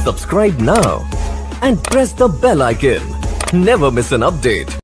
Subscribe now and press the bell icon. Never miss an update.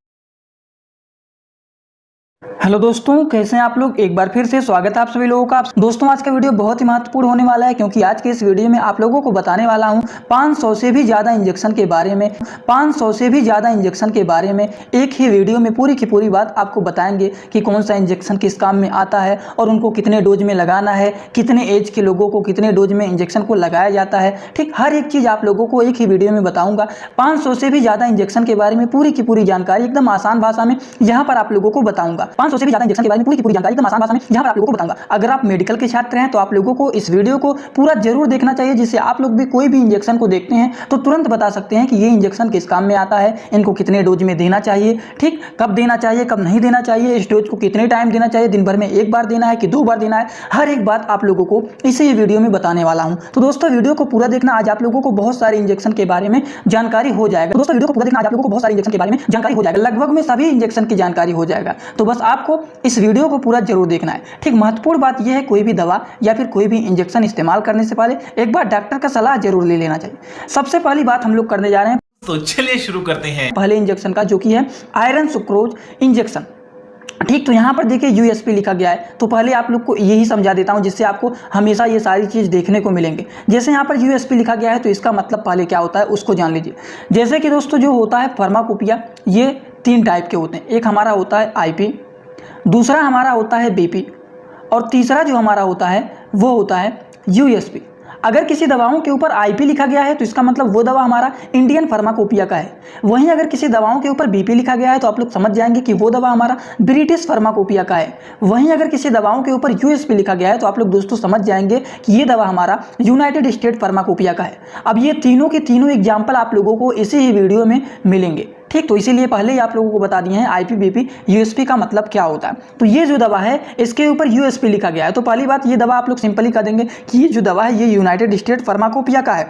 Hello दोस्तों, कैसे हैं आप लोग। एक बार फिर से स्वागत है आप सभी लोगों का। दोस्तों आज का वीडियो बहुत ही महत्वपूर्ण होने वाला है, क्योंकि आज के इस वीडियो में आप लोगों को बताने वाला हूं 500 से भी ज़्यादा इंजेक्शन के बारे में। 500 से भी ज़्यादा इंजेक्शन के बारे में एक ही वीडियो में पूरी की पूरी बात आपको बताएंगे कि कौन सा इंजेक्शन किस काम में आता है और उनको कितने डोज में लगाना है, कितने एज के लोगों को कितने डोज में इंजेक्शन को लगाया जाता है। ठीक, हर एक चीज़ आप लोगों को एक ही वीडियो में बताऊँगा। 500 से भी ज़्यादा इंजेक्शन के बारे में पूरी की पूरी जानकारी एकदम आसान भाषा में यहाँ पर आप लोगों को बताऊँगा। 500 से भी ज़्यादा इंजेक्शन के बारे में पूरी की पूरी जानकारी एकदम आसान भाषा में यहाँ पर आप लोगों को बताऊंगा। अगर आप मेडिकल के छात्र हैं तो आप लोगों को इस वीडियो को पूरा जरूर देखना चाहिए, जिससे आप लोग भी कोई भी इंजेक्शन को देखते हैं तो तुरंत बता सकते हैं कि ये इंजेक्शन किस काम में आता है, इनको कितने डोज में देना चाहिए, ठीक, कब देना चाहिए, कब नहीं देना चाहिए, इस डोज को कितने टाइम देना चाहिए, दिन भर में एक बार देना है कि 2 बार देना है। हर एक बात आप लोगों को इसी वीडियो में बताने वाला हूँ। तो दोस्तों वीडियो को पूरा देखना, आज आप लोगों को बहुत सारे इंजेक्शन के बारे में जानकारी हो जाएगा। दोस्तों वीडियो को पूरा देखना, आज आप लोगों को बहुत सारे इंजेक्शन के बारे में जानकारी हो जाएगा, लगभग में सभी इंजेक्शन की जानकारी हो जाएगा। तो बस आपको इस वीडियो को पूरा जरूर देखना है। ठीक, महत्वपूर्ण बात यह है, कोई भी दवा या फिर कोई भी इंजेक्शन इस्तेमाल करने से पहले एक बार डॉक्टर का सलाह जरूर ले लेना चाहिए। सबसे पहली बात हम लोग करने जा रहे हैं, तो चलिए शुरू करते हैं पहले इंजेक्शन का, जो कि है आयरन सुक्रोज इंजेक्शन। ठीक, तो यहाँ पर देखिए यूएसपी लिखा गया है, तो पहले आप लोग को यही समझा देता हूँ, जिससे आपको हमेशा ये सारी चीज़ देखने को मिलेंगे। जैसे यहाँ पर यूएसपी लिखा गया है तो इसका मतलब पहले क्या होता है उसको जान लीजिए। जैसे कि दोस्तों जो होता है फार्माकोपिया, ये 3 टाइप के होते हैं। एक हमारा होता है आईपी, दूसरा हमारा होता है बीपी और तीसरा जो हमारा होता है वो होता है यूएसपी। अगर किसी दवाओं के ऊपर आईपी लिखा गया है तो इसका मतलब वो दवा हमारा इंडियन फार्माकोपिया का है। वहीं अगर किसी दवाओं के ऊपर बीपी लिखा गया है तो आप लोग समझ जाएंगे कि वो दवा हमारा ब्रिटिश फार्माकोपिया का है। वहीं अगर किसी दवाओं के ऊपर यूएसपी लिखा गया है तो आप लोग दोस्तों समझ जाएंगे कि ये दवा हमारा यूनाइटेड स्टेट फार्माकोपिया का है। अब ये तीनों के तीनों एग्जाम्पल आप लोगों को इसी ही वीडियो में मिलेंगे। ठीक, तो इसीलिए पहले ही आप लोगों को बता दिए हैं आईपी बीपी यूएसपी का मतलब क्या होता है। तो ये जो दवा है इसके ऊपर यूएसपी लिखा गया है, तो पहली बात ये दवा आप लोग सिंपली कर देंगे कि ये जो दवा है ये यूनाइटेड स्टेट फार्माकोपिया का है।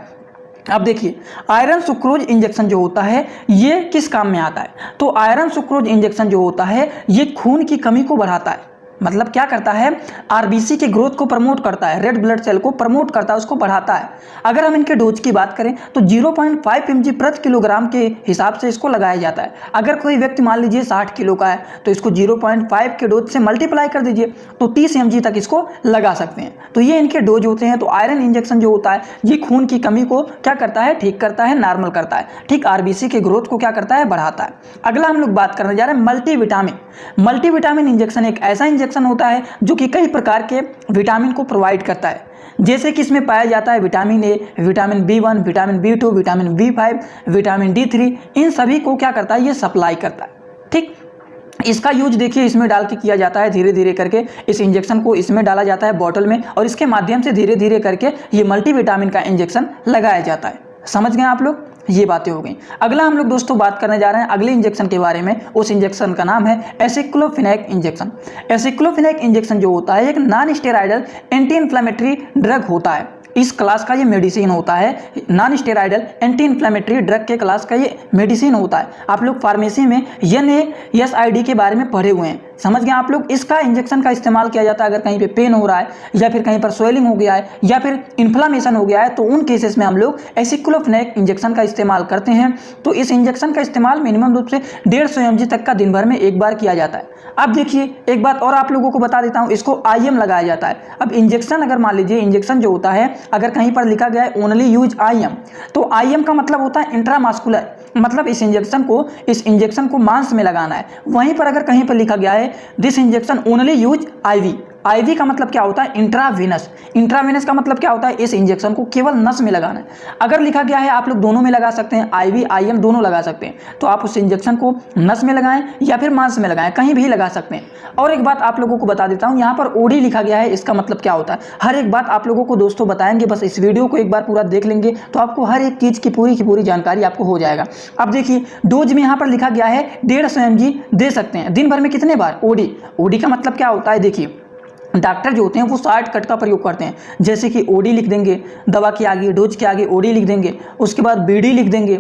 अब देखिए आयरन सुक्रोज इंजेक्शन जो होता है ये किस काम में आता है। तो आयरन सुक्रोज इंजेक्शन जो होता है ये खून की कमी को बढ़ाता है। मतलब क्या करता है, आरबीसी के ग्रोथ को प्रमोट करता है, रेड ब्लड सेल को प्रमोट करता है, उसको बढ़ाता है। अगर हम इनके डोज की बात करें तो 0.5 mg प्रति किलोग्राम के हिसाब से इसको लगाया जाता है। अगर कोई व्यक्ति मान लीजिए 60 किलो का है तो इसको 0.5 के डोज से मल्टीप्लाई कर दीजिए तो 30 mg तक इसको लगा सकते हैं। तो ये इनके डोज होते हैं। तो आयरन इंजेक्शन जो होता है ये खून की कमी को क्या करता है, ठीक करता है, नॉर्मल करता है। ठीक, आरबीसी के ग्रोथ को क्या करता है, बढ़ाता है। अगला हम लोग बात करने जा रहे हैं मल्टीविटामिन। मल्टीविटामिन इंजेक्शन एक ऐसा इंजेक्शन होता है जो कि कई प्रकार के विटामिन को प्रोवाइड करता है। जैसे कि इसमें पाया जाता है vitamin A, vitamin B1, vitamin B2, vitamin B5, vitamin D3, इन सभी को क्या करता है, ये सप्लाई करता है। ठीक, इसका यूज देखिए इसमें डाल के किया जाता है, धीरे धीरे करके इस इंजेक्शन को इसमें डाला जाता है बॉटल में और इसके माध्यम से धीरे धीरे करके ये मल्टीविटामिन का इंजेक्शन लगाया जाता है। समझ गए आप लोग, ये बातें हो गई। अगला हम लोग दोस्तों बात करने जा रहे हैं अगले इंजेक्शन के बारे में। उस इंजेक्शन का नाम है एसिक्लोफेनेक इंजेक्शन। एसिक्लोफेनेक इंजेक्शन जो होता है एक non steroidal anti inflammatory drug होता है। इस क्लास का ये मेडिसिन होता है, non steroidal anti inflammatory drug के क्लास का ये मेडिसिन होता है। आप लोग फार्मेसी में NASID के बारे में पढ़े हुए हैं, समझ गए आप लोग। इसका इंजेक्शन का इस्तेमाल किया जाता है अगर कहीं पे पेन हो रहा है या फिर कहीं पर स्वेलिंग हो गया है या फिर इन्फ्लामेशन हो गया है, तो उन केसेस में हम लोग एसिक्लोफेनेक इंजेक्शन का इस्तेमाल करते हैं। तो इस इंजेक्शन का इस्तेमाल मिनिमम रूप से 150 mg तक का दिन भर में एक बार किया जाता है। अब देखिए एक बात और आप लोगों को बता देता हूँ, इसको IM लगाया जाता है। अब इंजेक्शन अगर मान लीजिए इंजेक्शन जो होता है अगर कहीं पर लिखा गया है ओनली यूज IM, तो IM का मतलब होता है इंट्रामास्कुलर, मतलब इस इंजेक्शन को मांस में लगाना है। वहीं पर अगर कहीं पर लिखा गया है this injection only use IV, IV का मतलब क्या होता है, इंट्रावेनस। इंट्रावेनस का मतलब क्या होता है, इस इंजेक्शन को केवल नस में लगाना है। अगर लिखा गया है आप लोग दोनों में लगा सकते हैं, IV IM दोनों लगा सकते हैं, तो आप उस इंजेक्शन को नस में लगाएं या फिर मांस में लगाएं, कहीं भी लगा सकते हैं। और एक बात आप लोगों को बता देता हूं, यहाँ पर OD लिखा गया है, इसका मतलब क्या होता है, हर एक बात आप लोगों को दोस्तों बताएंगे। बस इस वीडियो को एक बार पूरा देख लेंगे तो आपको हर एक चीज़ की पूरी जानकारी आपको हो जाएगा। अब देखिए डोज में यहाँ पर लिखा गया है 150 mg दे सकते हैं दिन भर में कितने बार। OD का मतलब क्या होता है, देखिए डॉक्टर जो होते हैं वो शॉर्टकट का प्रयोग करते हैं, जैसे कि OD लिख देंगे, दवा के आगे डोज के आगे OD लिख देंगे, उसके बाद BD लिख देंगे,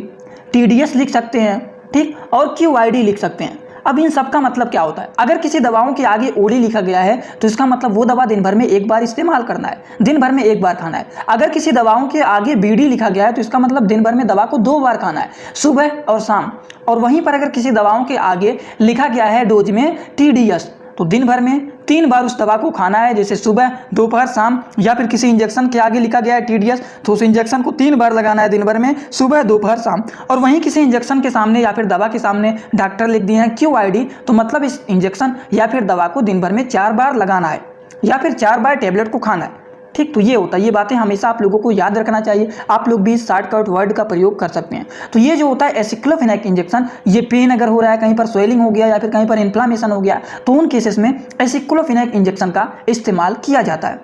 TDS लिख सकते हैं, ठीक, और QID लिख सकते हैं। अब इन सब का मतलब क्या होता है? अगर किसी दवाओं के आगे ओडी लिखा गया है तो इसका मतलब वो दवा दिन भर में एक बार इस्तेमाल करना है, दिन भर में एक बार खाना है। अगर किसी दवाओं के आगे बीडी लिखा गया है तो इसका मतलब दिन भर में दवा को 2 बार खाना है, सुबह और शाम। और वहीं पर अगर किसी दवाओं के आगे लिखा गया है डोज में TDS तो दिन भर में 3 बार उस दवा को खाना है, जैसे सुबह, दोपहर, शाम। या फिर किसी इंजेक्शन के आगे लिखा गया है TDS तो उस इंजेक्शन को 3 बार लगाना है दिन भर में, सुबह, दोपहर, शाम। और वहीं किसी इंजेक्शन के सामने या फिर दवा के सामने डॉक्टर लिख दिए हैं QID तो मतलब इस इंजेक्शन या फिर दवा को दिन भर में 4 बार लगाना है या फिर 4 बार टेबलेट को खाना है। ठीक, तो ये होता है, ये बातें हमेशा आप लोगों को याद रखना चाहिए। आप लोग भी शॉर्टकट वर्ड का प्रयोग कर सकते हैं। तो ये जो होता है एसिक्लोफेनेक इंजेक्शन, ये पेन अगर हो रहा है, कहीं पर स्वेलिंग हो गया या फिर कहीं पर इन्फ्लामेशन हो गया तो उन केसेस में एसिक्लोफेनेक इंजेक्शन का इस्तेमाल किया जाता है।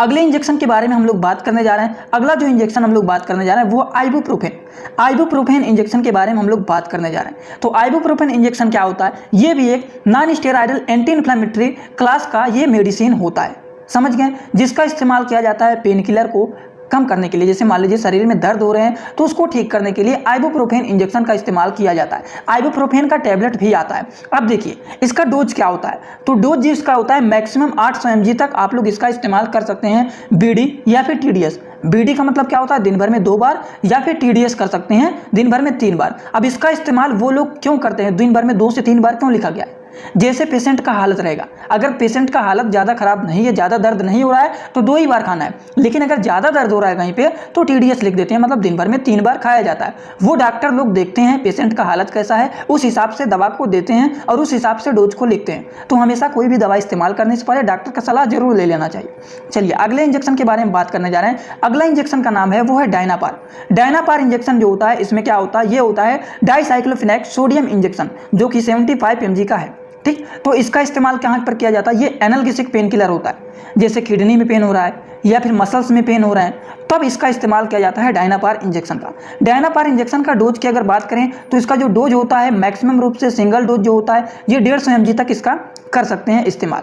अगले इंजेक्शन के बारे में हम लोग बात करने जा रहे हैं। अगला जो इंजेक्शन हम लोग बात करने जा रहे हैं वो आइबुप्रोफेन। आइबुप्रोफेन इंजेक्शन के बारे में हम लोग बात करने जा रहे हैं। तो आइबुप्रोफेन इंजेक्शन क्या होता है? ये भी एक non steroidal anti inflammatory class का ये मेडिसिन होता है, समझ गए, जिसका इस्तेमाल किया जाता है पेन किलर को कम करने के लिए। जैसे मान लीजिए शरीर में दर्द हो रहे हैं तो उसको ठीक करने के लिए आइबुप्रोफेन इंजेक्शन का इस्तेमाल किया जाता है। आइबुप्रोफेन का टैबलेट भी आता है। अब देखिए इसका डोज क्या होता है? तो डोज जिसका होता है मैक्सिमम 800 mg तक आप लोग इसका इस्तेमाल कर सकते हैं, बीडी या फिर TDS। बीडी का मतलब क्या होता है? दिन भर में 2 बार, या फिर TDS कर सकते हैं दिन भर में 3 बार। अब इसका इस्तेमाल वो लोग क्यों करते हैं? दिन भर में 2 से 3 बार क्यों लिखा गया है? जैसे पेशेंट का हालत रहेगा, अगर पेशेंट का हालत ज़्यादा खराब नहीं है, ज़्यादा दर्द नहीं हो रहा है तो 2 ही बार खाना है। लेकिन अगर ज़्यादा दर्द हो रहा है कहीं पे तो TDS लिख देते हैं, मतलब दिन भर में 3 बार खाया जाता है। वो डॉक्टर लोग देखते हैं पेशेंट का हालत कैसा है, उस हिसाब से दवा को देते हैं और उस हिसाब से डोज को लिखते हैं। तो हमेशा कोई भी दवा इस्तेमाल करने से पहले डॉक्टर का सलाह जरूर ले लेना चाहिए। चलिए अगले इंजेक्शन के बारे में बात करने जा रहे हैं। अगला इंजेक्शन का नाम है वो है डायनापार। डायनापार इंजेक्शन जो होता है इसमें क्या होता है? ये होता है डाइसाइक्लोफेनेक सोडियम इंजेक्शन जो कि 75 mg का है। ठीक, तो इसका इस्तेमाल कहाँ पर किया जाता है? ये एनाल्गेसिक पेन किलर होता है। जैसे किडनी में पेन हो रहा है या फिर मसल्स में पेन हो रहे हैं तब इसका इस्तेमाल किया जाता है डायनापार इंजेक्शन का। डायनापार इंजेक्शन का डोज की अगर बात करें तो इसका जो डोज होता है मैक्सिमम रूप से सिंगल डोज जो होता है ये 150 mg तक इसका कर सकते हैं इस्तेमाल।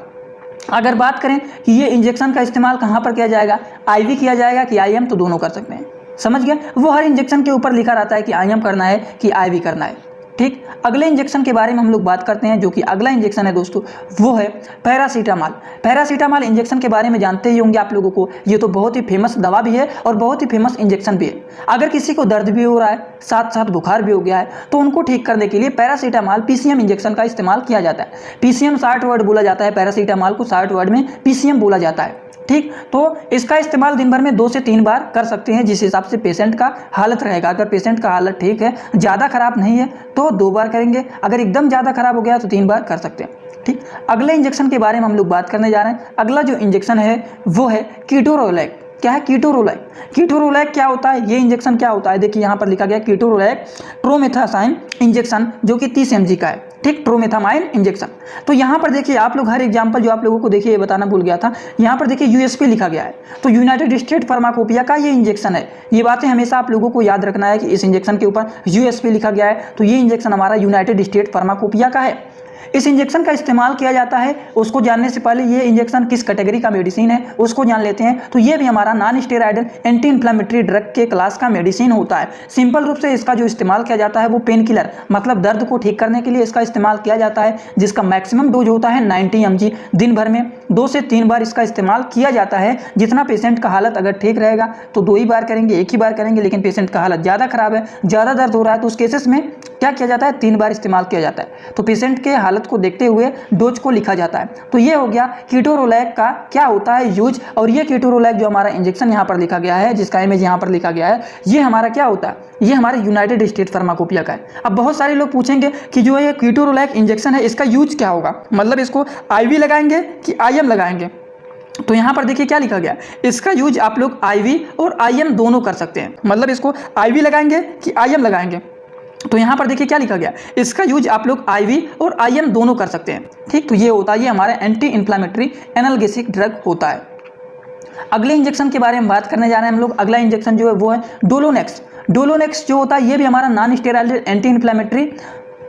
अगर बात करें कि ये इंजेक्शन का इस्तेमाल कहाँ पर किया जाएगा, IV किया जाएगा कि IM, तो दोनों कर सकते हैं, समझ गए। वो हर इंजेक्शन के ऊपर लिखा रहता है कि IM करना है कि IV करना है। ठीक, अगले इंजेक्शन के बारे में हम लोग बात करते हैं, जो कि अगला इंजेक्शन है दोस्तों वो है पैरासीटामॉल। पैरासीटामॉल इंजेक्शन के बारे में जानते ही होंगे आप लोगों को, ये तो बहुत ही फेमस दवा भी है और बहुत ही फेमस इंजेक्शन भी है। अगर किसी को दर्द भी हो रहा है, साथ साथ बुखार भी हो गया है, तो उनको ठीक करने के लिए पैरासीटामॉल PCM इंजेक्शन का इस्तेमाल किया जाता है। PCM शॉर्ट वर्ड बोला जाता है, पैरासीटामॉल को शॉर्ट वर्ड में PCM बोला जाता है। ठीक, तो इसका इस्तेमाल दिन भर में 2 से 3 बार कर सकते हैं, जिस हिसाब से पेशेंट का हालत रहेगा। अगर पेशेंट का हालत ठीक है, ज़्यादा खराब नहीं है तो 2 बार करेंगे, अगर एकदम ज़्यादा खराब हो गया तो 3 बार कर सकते हैं। ठीक, अगले इंजेक्शन के बारे में हम लोग बात करने जा रहे हैं। अगला जो इंजेक्शन है वो है कीटोरोलैक। क्या है? कीटोरोलैक। कीटोरोलैक क्या होता है? ये इंजेक्शन क्या होता है? देखिए यहाँ पर लिखा गया कीटोरोलैक ट्रोमेथासाइन इंजेक्शन जो कि 30 mg का है। ठीक, ट्रोमेथामाइन इंजेक्शन। तो यहाँ पर देखिए आप लोग हर एग्जाम्पल जो आप लोगों को देखिए ये बताना भूल गया था, यहाँ पर देखिए USP लिखा गया है, तो यूनाइटेड स्टेट फार्माकोपिया का ये इंजेक्शन है। ये बातें हमेशा आप लोगों को याद रखना है कि इस इंजेक्शन के ऊपर USP लिखा गया है, तो ये इंजेक्शन हमारा यूनाइटेड स्टेट फार्माकोपिया का है। इस इंजेक्शन का इस्तेमाल किया जाता है। उसको जानने से पहले ये इंजेक्शन किस कैटेगरी का मेडिसिन है उसको जान लेते हैं। तो ये भी हमारा non steroidal anti inflammatory drug के क्लास का मेडिसिन होता है। सिंपल रूप से इसका जो इस्तेमाल किया जाता है वो पेन किलर मतलब दर्द को ठीक करने के लिए इसका इस्तेमाल किया जाता है, जिसका मैक्सिमम डोज होता है 90 mg। दिन भर में 2 से 3 बार इसका इस्तेमाल किया जाता है। जितना पेशेंट का हालत अगर ठीक रहेगा तो 2 ही बार करेंगे, 1 ही बार करेंगे। लेकिन पेशेंट का हालत ज़्यादा खराब है, ज़्यादा दर्द हो रहा है, तो उस केसेस में क्या किया जाता है? 3 बार इस्तेमाल किया जाता है। तो पेशेंट के हालत को देखते हुए डोज को लिखा जाता है। तो ये हो गया कीटोरोलैक का क्या होता है यूज। और ये कीटोरोलैक जो हमारा इंजेक्शन यहाँ पर लिखा गया है, जिसका इमेज यहाँ पर लिखा गया है, ये हमारा क्या होता है? ये हमारे यूनाइटेड स्टेट फार्माकोपिया का है। अब बहुत सारे लोग पूछेंगे कि जो ये कीटोरोलैक इंजेक्शन है इसका यूज क्या होगा, मतलब इसको IV लगाएंगे कि IM लगाएंगे। तो यहाँ पर देखिए क्या लिखा गया, इसका यूज आप लोग IV और IM दोनों कर सकते हैं। मतलब इसको IV लगाएंगे कि IM लगाएंगे। तो यहाँ पर देखिए क्या लिखा गया, इसका यूज आप लोग IV और IM दोनों कर सकते हैं। ठीक, तो ये होता है, ये हमारा एंटी इन्फ्लेमेटरी एनाल्गेसिक ड्रग होता है। अगले इंजेक्शन के बारे में बात करने जा रहे हैं हम लोग। अगला इंजेक्शन जो है वो है डोलोनेक्स। डोलोनेक्स जो होता है ये भी हमारा non steroidal anti inflammatory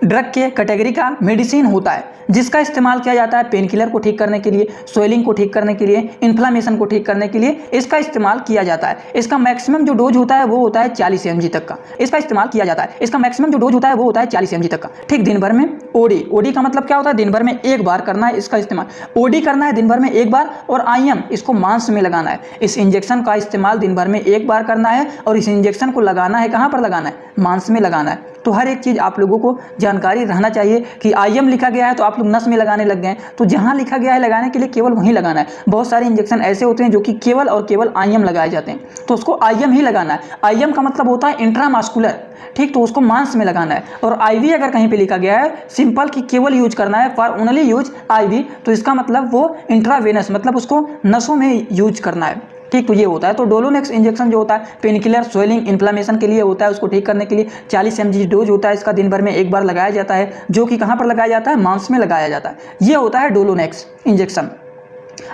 drug के कैटेगरी का मेडिसिन होता है, जिसका इस्तेमाल किया जाता है पेन किलर को ठीक करने के लिए, स्वेलिंग को ठीक करने के लिए, इन्फ्लामेशन को ठीक करने के लिए इसका इस्तेमाल किया जाता है। इसका मैक्सिमम जो डोज होता है वो होता है 40 mg तक का इसका इस्तेमाल किया जाता है। इसका मैक्सिमम जो डोज होता है वो होता है 40 mg तक का। ठीक, दिन भर में ओडी का मतलब क्या होता है, दिन भर में एक बार करना है इसका इस्तेमाल। ओडी करना है दिन भर में एक बार, और IM इसको मांस में लगाना है। इस इंजेक्शन का इस्तेमाल दिन भर में एक बार करना है और इस इंजेक्शन को लगाना है कहाँ पर लगाना है, मांस में लगाना है। तो हर एक चीज़ आप लोगों को जानकारी रहना चाहिए कि IM लिखा गया है तो आप लोग नस में लगाने लग गए हैं, तो जहाँ लिखा गया है लगाने के लिए केवल वहीं लगाना है। बहुत सारे इंजेक्शन ऐसे होते हैं जो कि केवल और केवल IM लगाए जाते हैं, तो उसको IM ही लगाना है। IM का मतलब होता है इंट्रामास्कुलर, ठीक, तो उसको मांस में लगाना है। और IV अगर कहीं पे लिखा गया है सिंपल कि केवल यूज करना है, फॉर ओनली यूज IV, तो इसका मतलब वो इंट्रावेनस मतलब उसको नसों में यूज करना है। ठीक, तो ये होता है। तो डोलोनेक्स इंजेक्शन जो होता है पेन किलर, स्वेलिंग, इन्फ्लामेशन के लिए होता है, उसको ठीक करने के लिए 40 mg डोज होता है। इसका दिन भर में एक बार लगाया जाता है, जो कि कहाँ पर लगाया जाता है, मांस में लगाया जाता है। ये होता है डोलोनेक्स इंजेक्शन।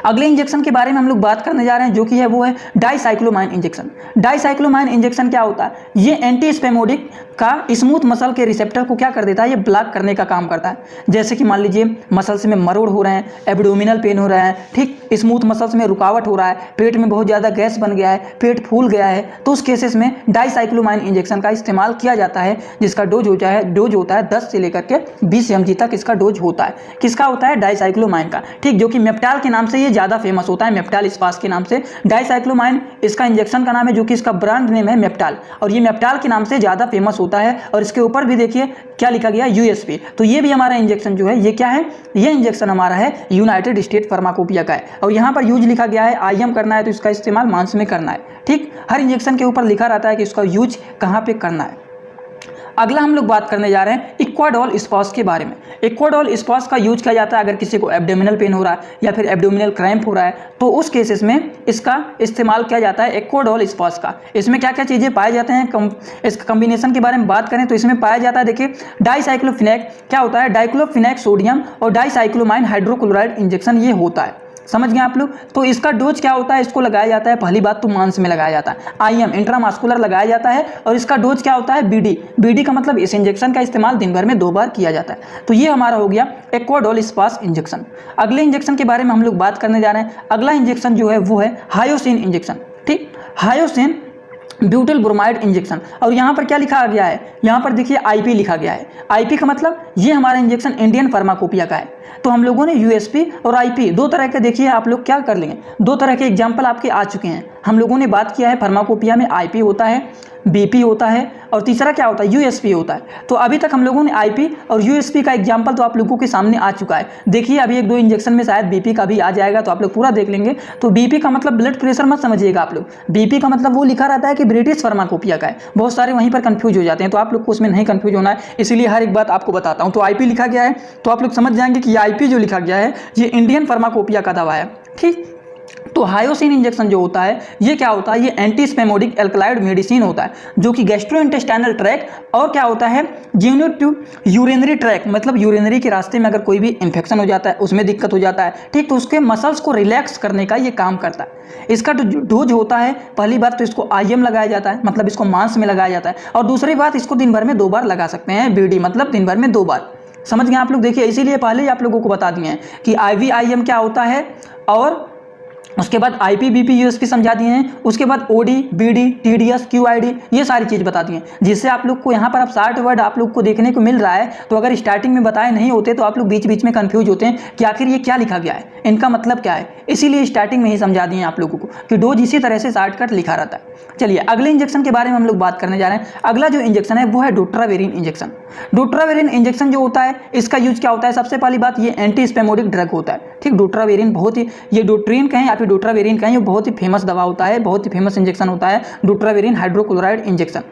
अगले इंजेक्शन के बारे में हम लोग बात करने जा रहे हैं, जो कि है वो है डाइसाइक्लोमाइन इंजेक्शन। डाइसाइक्लोमाइन इंजेक्शन क्या होता है, ये एंटीस्पेमोडिक का स्मूथ मसल के रिसेप्टर को क्या कर देता है, ये ब्लॉक करने का काम करता है। जैसे कि मान लीजिए मसल्स में मरोड़ हो रहे हैं, एब्डोमिनल पेन हो रहा है, ठीक, स्मूथ मसल्स में रुकावट हो रहा है, पेट में बहुत ज़्यादा गैस बन गया है, पेट फूल गया है, तो उस केसेस में डाइसाइक्लोमाइन इंजेक्शन का इस्तेमाल किया जाता है, जिसका डोज होता है 10 से लेकर के 20 mg तक इसका डोज होता है। किसका होता है, डाइसाइक्लोमाइन का, ठीक, जो कि मेप्टाल के नाम से ये ज़्यादा फेमस होता है, मेप्टाल स्पास के नाम से। डाइसाइक्लोमाइन इसका इंजेक्शन का नाम है, जो कि इसका ब्रांड नेम है मेप्टाल, और ये मेप्टाल के नाम से ज़्यादा फेमस होता है। और इसके ऊपर भी देखिए क्या लिखा गया, USP। तो ये भी हमारा इंजेक्शन जो है ये क्या है, ये इंजेक्शन हमारा है यूनाइटेड स्टेट फार्माकोपिया का है, और यहाँ पर यूज लिखा गया है IM करना है तो इसका इस्तेमाल मांस में करना है। ठीक, हर इंजेक्शन के ऊपर लिखा रहता है कि इसका यूज कहाँ पे करना है। अगला हम लोग बात करने जा रहे हैं इक्वाडोल स्पास के बारे में। इक्वाडोल स्पास का यूज किया जाता है अगर किसी को एब्डोमिनल पेन हो रहा है या फिर एब्डोमिनल क्रैम्प हो रहा है, तो उस केसेस में इसका इस्तेमाल किया जाता है इक्वाडोल स्पास का। इसमें क्या क्या चीज़ें पाए जाते हैं, इसका कम्बिनेशन के बारे में बात करें तो इसमें पाया जाता है, देखिए डाइसाइक्लोफिनेक क्या होता है, डाइक्लोफिनेक सोडियम और डाइसाइक्लोमाइन हाइड्रोक्लोराइड इंजेक्शन ये होता है। समझ गए आप लोग। तो इसका डोज क्या होता है, इसको लगाया जाता है, पहली बात तो मांस में लगाया जाता है, IM इंट्रामास्कुलर लगाया जाता है, और इसका डोज क्या होता है, BD का मतलब इस इंजेक्शन का इस्तेमाल दिन भर में 2 बार किया जाता है। तो ये हमारा हो गया इक्वाडोल स्पास इंजेक्शन। अगले इंजेक्शन के बारे में हम लोग बात करने जा रहे हैं। अगला इंजेक्शन जो है वो है हायोसिन इंजेक्शन। ठीक, हायोसिन ब्यूटिल ब्रोमाइड इंजेक्शन। और यहाँ पर क्या लिखा गया है, यहाँ पर देखिए IP लिखा गया है। IP का मतलब ये हमारा इंजेक्शन इंडियन फार्माकोपिया का है। तो हम लोगों ने USP और IP दो तरह के, देखिए आप लोग क्या कर लेंगे, 2 तरह के एग्जाम्पल आपके आ चुके हैं। हम लोगों ने बात किया है फार्माकोपिया में IP होता है, BP होता है, और तीसरा क्या होता है, USP होता है। तो अभी तक हम लोगों ने IP और USP का एग्जाम्पल तो आप लोगों के सामने आ चुका है। देखिए अभी 1-2 इंजेक्शन में शायद BP का भी आ जाएगा, तो आप लोग पूरा देख लेंगे। तो BP का मतलब ब्लड प्रेशर मत समझिएगा आप लोग, BP का मतलब वो लिखा रहता है कि ब्रिटिश फार्माकोपिया का है। बहुत सारे वहीं पर कंफ्यूज हो जाते हैं, तो आप लोग को उसमें नहीं कंफ्यूज होना है, इसीलिए हर एक बात आपको बताता हूँ। तो IP लिखा गया है तो आप लोग समझ जाएंगे कि IP जो लिखा गया है ये इंडियन फार्माकोपिया का दवा है। ठीक, तो हायोसिन इंजेक्शन जो होता है ये क्या होता है, ये एंटीस्पेमोडिक एल्कलाइड मेडिसिन होता है, जो कि गैस्ट्रोइंटेस्टाइनल ट्रैक्ट और क्या होता है, यूरिनरी ट्रैक्ट, मतलब यूरिनरी के रास्ते में अगर कोई भी इन्फेक्शन हो जाता है, उसमें दिक्कत हो जाता है, ठीक, तो उसके मसल्स को रिलैक्स करने का ये काम करता है। इसका जो डोज होता है, पहली बात तो इसको IM लगाया जाता है, मतलब इसको मांस में लगाया जाता है, और दूसरी बात इसको दिन भर में 2 बार लगा सकते हैं, BD मतलब दिन भर में 2 बार। समझ गए आप लोग। देखिए इसीलिए पहले ही आप लोगों को बता दिए हैं कि IV IM क्या होता है, और उसके बाद IP BP USP समझा दिए हैं, उसके बाद OD BD TDS QID ये सारी चीज़ बता दी हैं, जिससे आप लोग को यहाँ पर अब 60 वर्ड आप लोग को देखने को मिल रहा है। तो अगर स्टार्टिंग में बताए नहीं होते तो आप लोग बीच बीच में कंफ्यूज होते हैं कि आखिर ये क्या लिखा गया है, इनका मतलब क्या है, इसीलिए स्टार्टिंग में ही समझा दिए हैं आप लोगों को कि डोज इसी तरह से शॉर्टकट लिखा रहता है। चलिए अगले इंजेक्शन के बारे में हम लोग बात करने जा रहे हैं। अगला जो इंजेक्शन है वो है डोट्रावेरिन इंजेक्शन। डोट्रावेरिन इंजेक्शन जो होता है इसका यूज क्या होता है, सबसे पहली बात ये एंटीस्पेमोडिक ड्रग होता है। ठीक, डोट्रावेरिन बहुत ही, ये डोट्रीन कहें या फिर डोट्रावेरिन कहें, ये बहुत ही फेमस दवा होता है, बहुत ही फेमस इंजेक्शन होता है डोट्रावेरिन हाइड्रोक्लोराइड इंजेक्शन।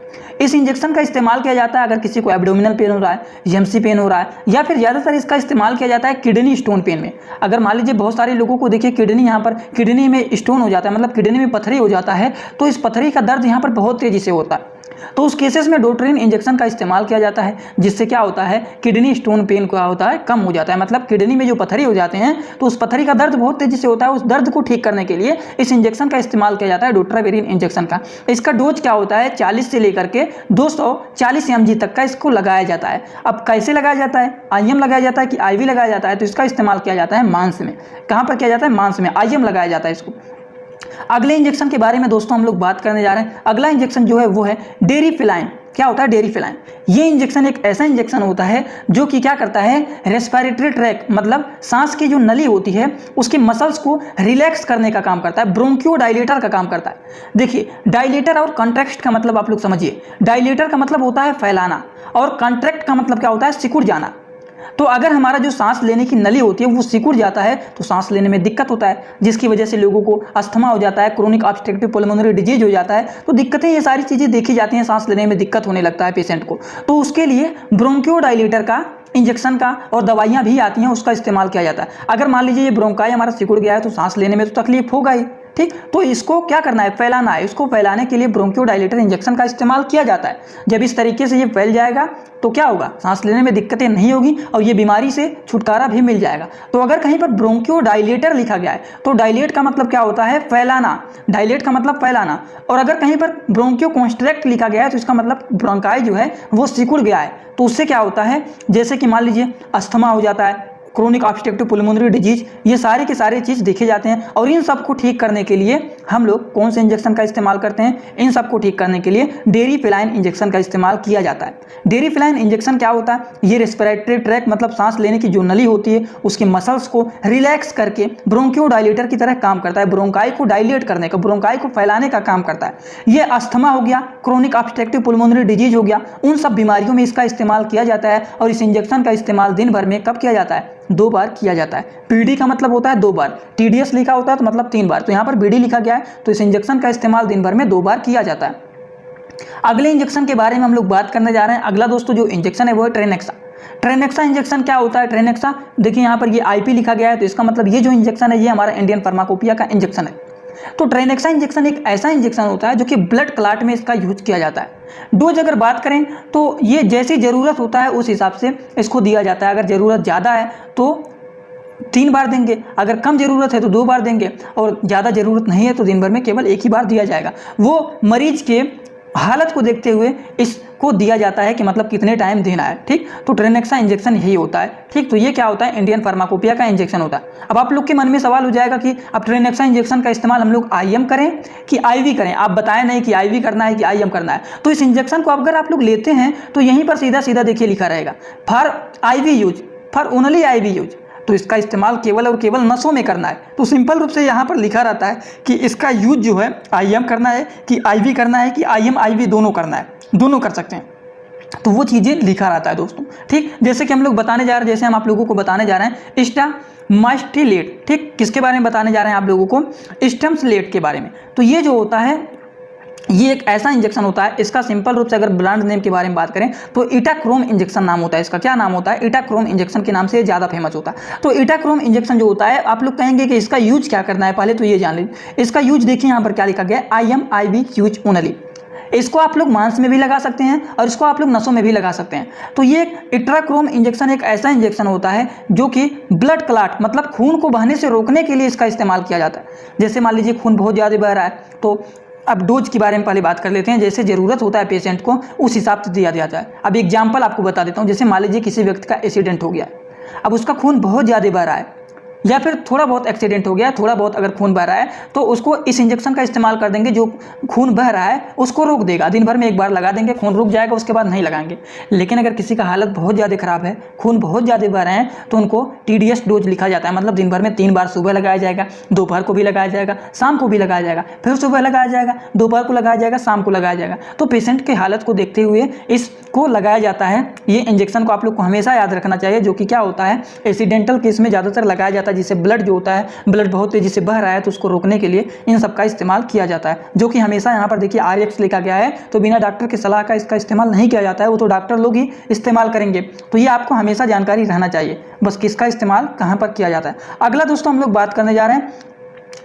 इस इंजेक्शन का इस्तेमाल किया जाता है अगर किसी को एब्डोमिनल पेन हो रहा है, EMC पेन हो रहा है, या फिर ज़्यादातर इसका इस्तेमाल किया जाता है किडनी स्टोन पेन में। अगर मान लीजिए बहुत सारे लोगों को देखिए किडनी, यहाँ पर किडनी में स्टोन हो जाता है, मतलब किडनी में पथरी हो जाता है, तो इस पथरी का दर्द यहाँ पर बहुत तेज़ी से होता है। तो उस केसेस में डोट्रिन इंजेक्शन का इस्तेमाल किया जाता है, जिससे क्या होता है किडनी स्टोन पेन क्या होता है कम हो जाता है। मतलब किडनी में जो पथरी हो जाते हैं तो उस पथरी का दर्द बहुत तेजी से होता है, उस दर्द को ठीक करने के लिए इस इंजेक्शन का इस्तेमाल किया जाता है, डोट्रावेरिन इंजेक्शन का। इसका डोज क्या होता है 40 से लेकर के 240 mg तक का इसको लगाया जाता है। अब कैसे लगाया जाता है, IM लगाया जाता है कि IV लगाया जाता है, तो इसका इस्तेमाल किया जाता है मांस में। कहाँ पर किया जाता है, मांस में, IM लगाया जाता है इसको। अगले इंजेक्शन के बारे में दोस्तों हम लोग बात करने जा रहे हैं। अगला इंजेक्शन जो है वो है डेरिफिलाइन। क्या होता है डेरिफिलाइन? ये इंजेक्शन एक ऐसा इंजेक्शन होता है जो कि क्या करता है, रेस्पिरेटरी ट्रैक मतलब सांस की जो नली होती है उसके मसल्स को रिलैक्स करने का काम करता है, ब्रोंकियो डायलेटर का काम करता है। देखिए, डायलेटर और कॉन्ट्रैक्ट का मतलब आप लोग समझिए। डायलेटर का मतलब होता है फैलाना और कॉन्ट्रैक्ट का मतलब क्या होता है, सिकुड़ जाना। तो अगर हमारा जो सांस लेने की नली होती है वो सिकुड़ जाता है तो सांस लेने में दिक्कत होता है, जिसकी वजह से लोगों को अस्थमा हो जाता है, क्रोनिक ऑब्स्ट्रक्टिव पुल्मोनरी डिजीज हो जाता है। तो दिक्कतें, ये सारी चीज़ें देखी जाती हैं, सांस लेने में दिक्कत होने लगता है पेशेंट को। तो उसके लिए ब्रोंकियोडायलेटर का इंजेक्शन का और दवाइयाँ भी आती हैं, उसका इस्तेमाल किया जाता है। अगर मान लीजिए ये ब्रोंकाई हमारा सिकुड़ गया है तो सांस लेने में तो तकलीफ होगा ही, ठीक। तो इसको क्या करना है, फैलाना है। इसको फैलाने के लिए ब्रोंकियोडायलेटर इंजेक्शन का इस्तेमाल किया जाता है। जब इस तरीके से ये फैल जाएगा तो क्या होगा, सांस लेने में दिक्कतें नहीं होगी और ये बीमारी से छुटकारा भी मिल जाएगा। तो अगर कहीं पर ब्रोंकियोडायलेटर लिखा गया है तो डायलेट का मतलब क्या होता है, फैलाना। डायलेट का मतलब फैलाना। और अगर कहीं पर ब्रोंकियो कॉन्स्ट्रैक्ट लिखा गया है तो इसका मतलब ब्रोंकाई जो है वो सिकुड़ गया है। तो उससे क्या होता है, जैसे कि मान लीजिए अस्थमा हो जाता है, क्रोनिक ऑब्स्ट्रक्टिव पुल्मोनरी डिजीज, ये सारे के सारे चीज़ देखे जाते हैं। और इन सब को ठीक करने के लिए हम लोग कौन से इंजेक्शन का इस्तेमाल करते हैं, इन सब को ठीक करने के लिए डेरिफिलाइन इंजेक्शन का इस्तेमाल किया जाता है। डेरिफिलाइन इंजेक्शन क्या होता है, ये रेस्पिरेटरी ट्रैक मतलब सांस लेने की जो नली होती है उसके मसल्स को रिलैक्स करके ब्रोंकियोडायलेटर की तरह काम करता है, ब्रोंकाई को डायलेट करने का, ब्रोंकाई को फैलाने का काम करता है। ये अस्थमा हो गया, क्रोनिक ऑब्स्ट्रक्टिव पुल्मोनरी डिजीज हो गया, उन सब बीमारियों में इसका इस्तेमाल किया जाता है। और इस इंजेक्शन का इस्तेमाल दिन भर में कब किया जाता है, 2 बार किया जाता है। PD का मतलब होता है 2 बार, TDS लिखा होता है तो मतलब 3 बार, तो यहाँ पर BD लिखा गया है तो इस इंजेक्शन का इस्तेमाल दिन भर में 2 बार किया जाता है। अगले इंजेक्शन के बारे में हम लोग बात करने जा रहे हैं। अगला दोस्तों जो इंजेक्शन है वो है ट्रेनेक्सा। ट्रेनेक्सा इंजेक्शन क्या होता है, ट्रेनेक्सा देखिए यहाँ पर ये IP लिखा गया है तो इसका मतलब ये जो इंजेक्शन है ये हमारा इंडियन फार्माकोपिया का इंजेक्शन है। तो ट्रेनेक्सा इंजेक्शन एक ऐसा इंजेक्शन होता है जो कि ब्लड क्लॉट में इसका यूज किया जाता है। डोज अगर बात करें तो ये जैसी ज़रूरत होता है उस हिसाब से इसको दिया जाता है। अगर ज़रूरत ज़्यादा है तो 3 बार देंगे, अगर कम ज़रूरत है तो 2 बार देंगे, और ज़्यादा ज़रूरत नहीं है तो दिन भर में केवल 1 ही बार दिया जाएगा। वो मरीज के हालत को देखते हुए इसको दिया जाता है कि मतलब कितने टाइम देना है, ठीक। तो ट्रेनेक्सा इंजेक्शन यही होता है, ठीक। तो ये क्या होता है, इंडियन फार्माकोपिया का इंजेक्शन होता है। अब आप लोग के मन में सवाल हो जाएगा कि अब ट्रेनेक्सा इंजेक्शन का इस्तेमाल हम लोग IM करें कि IV करें। आप बताएं नहीं कि IV करना है कि IM करना है। तो इस इंजेक्शन को अगर आप लोग लेते हैं तो यहीं पर सीधा सीधा देखिए लिखा रहेगा for IV use, for only IV use. तो इसका इस्तेमाल केवल और केवल नसों में करना है। तो सिंपल रूप से यहाँ पर लिखा रहता है कि इसका यूज जो है IM करना है कि IV करना है कि IM IV दोनों करना है, दोनों कर सकते हैं। तो वो चीज़ें लिखा रहता है दोस्तों, ठीक। जैसे कि हम लोग बताने जा रहे हैं, जैसे हम आप लोगों को बताने जा रहे हैं स्टामास्टिलेट, ठीक। किसके बारे में बताने जा रहे हैं आप लोगों को, स्टमसलेट के बारे में। तो ये जो होता है ये एक ऐसा इंजेक्शन होता है, इसका सिंपल रूप से अगर ब्रांड नेम के बारे में बात करें तो इटाक्रोम इंजेक्शन नाम होता है इसका। क्या नाम होता है, इटाक्रोम इंजेक्शन के नाम से ज़्यादा फेमस होता है। तो इटाक्रोम इंजेक्शन जो होता है, आप लोग कहेंगे कि इसका यूज क्या करना है, पहले तो ये जान लीजिए। इसका यूज देखिए यहाँ पर क्या लिखा गया है, IM IV यूज ओनली। इसको आप लोग मांस में भी लगा सकते हैं और इसको आप लोग नसों में भी लगा सकते हैं। तो ये इटाक्रोम इंजेक्शन एक ऐसा इंजेक्शन होता है जो कि ब्लड क्लॉट मतलब खून को बहने से रोकने के लिए इसका इस्तेमाल किया जाता है। जैसे मान लीजिए खून बहुत ज़्यादा बह रहा है तो अब डोज के बारे में पहले बात कर लेते हैं। जैसे ज़रूरत होता है पेशेंट को उस हिसाब से दिया जाता है। अब एग्जाम्पल आपको बता देता हूँ। जैसे मान लीजिए किसी व्यक्ति का एक्सीडेंट हो गया, अब उसका खून बहुत ज़्यादा बह रहा है या फिर थोड़ा बहुत एक्सीडेंट हो गया, थोड़ा बहुत अगर खून बह रहा है तो उसको इस इंजेक्शन का इस्तेमाल कर देंगे जो खून बह रहा है उसको रोक देगा। दिन भर में 1 बार लगा देंगे, खून रुक जाएगा, उसके बाद नहीं लगाएंगे। लेकिन अगर किसी का हालत बहुत ज़्यादा ख़राब है, खून बहुत ज़्यादा बह रहे हैं, तो उनको TDS डोज लिखा जाता है। मतलब दिन भर में 3 बार सुबह लगाया जाएगा, दोपहर को भी लगाया जाएगा, शाम को भी लगाया जाएगा, फिर सुबह लगाया जाएगा, दोपहर को लगाया जाएगा, शाम को लगाया जाएगा। तो पेशेंट की हालत को देखते हुए इसको लगाया जाता है। ये इंजेक्शन को आप लोग को हमेशा याद रखना चाहिए, जो कि क्या होता है एक्सीडेंटल केस में ज़्यादातर लगाया जाता है, जिससे ब्लड जो होता है, ब्लड बहुत तेजी से बह रहा है तो उसको रोकने के लिए इन सब का इस्तेमाल किया जाता है। जो कि हमेशा यहाँ पर देखिए RX लिखा गया है, तो बिना डॉक्टर की सलाह का इसका इस्तेमाल नहीं किया जाता है, वो तो डॉक्टर लोग ही इस्तेमाल करेंगे। तो ये आपको हमेशा जानकारी रहना चाहिए बस किसका इस्तेमाल कहाँ पर किया जाता है। अगला दोस्तों हम लोग बात करने जा रहे हैं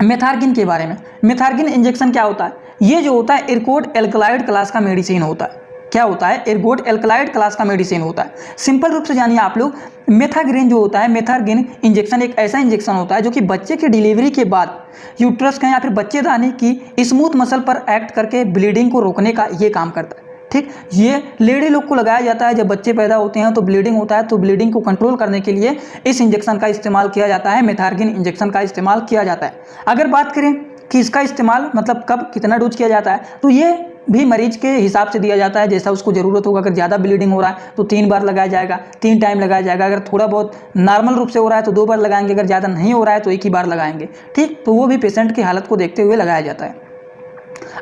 मेथार्गिन के बारे में। मेथार्गिन इंजेक्शन क्या होता है, ये जो होता है इरकोड एल्कलाइड क्लास का मेडिसिन होता है। क्या होता है? इरकोड एल्कलाइड क्लास का मेडिसिन होता है। सिंपल रूप से जानिए आप लोग, मेथाग्रेन जो होता है, मेथाग्रेन इंजेक्शन एक ऐसा इंजेक्शन होता है जो कि बच्चे की डिलीवरी के बाद यूट्रस का या फिर बच्चेदानी की स्मूथ मसल पर एक्ट करके ब्लीडिंग को रोकने का ये काम करता है। ठीक, ये लेडी लोग को लगाया जाता है जब बच्चे पैदा होते हैं तो ब्लीडिंग होता है, तो ब्लीडिंग को कंट्रोल करने के लिए इस इंजेक्शन का इस्तेमाल किया जाता है, मेथाग्रेन इंजेक्शन का इस्तेमाल किया जाता है। अगर बात करें कि इसका इस्तेमाल मतलब कब कितना डोज किया जाता है, तो ये भी मरीज के हिसाब से दिया जाता है, जैसा उसको ज़रूरत होगा। अगर ज़्यादा ब्लीडिंग हो रहा है तो 3 बार लगाया जाएगा, 3 टाइम लगाया जाएगा। अगर थोड़ा बहुत नॉर्मल रूप से हो रहा है तो 2 बार लगाएंगे, अगर ज़्यादा नहीं हो रहा है तो 1 ही बार लगाएंगे। ठीक, तो वो भी पेशेंट की हालत को देखते हुए लगाया जाता है।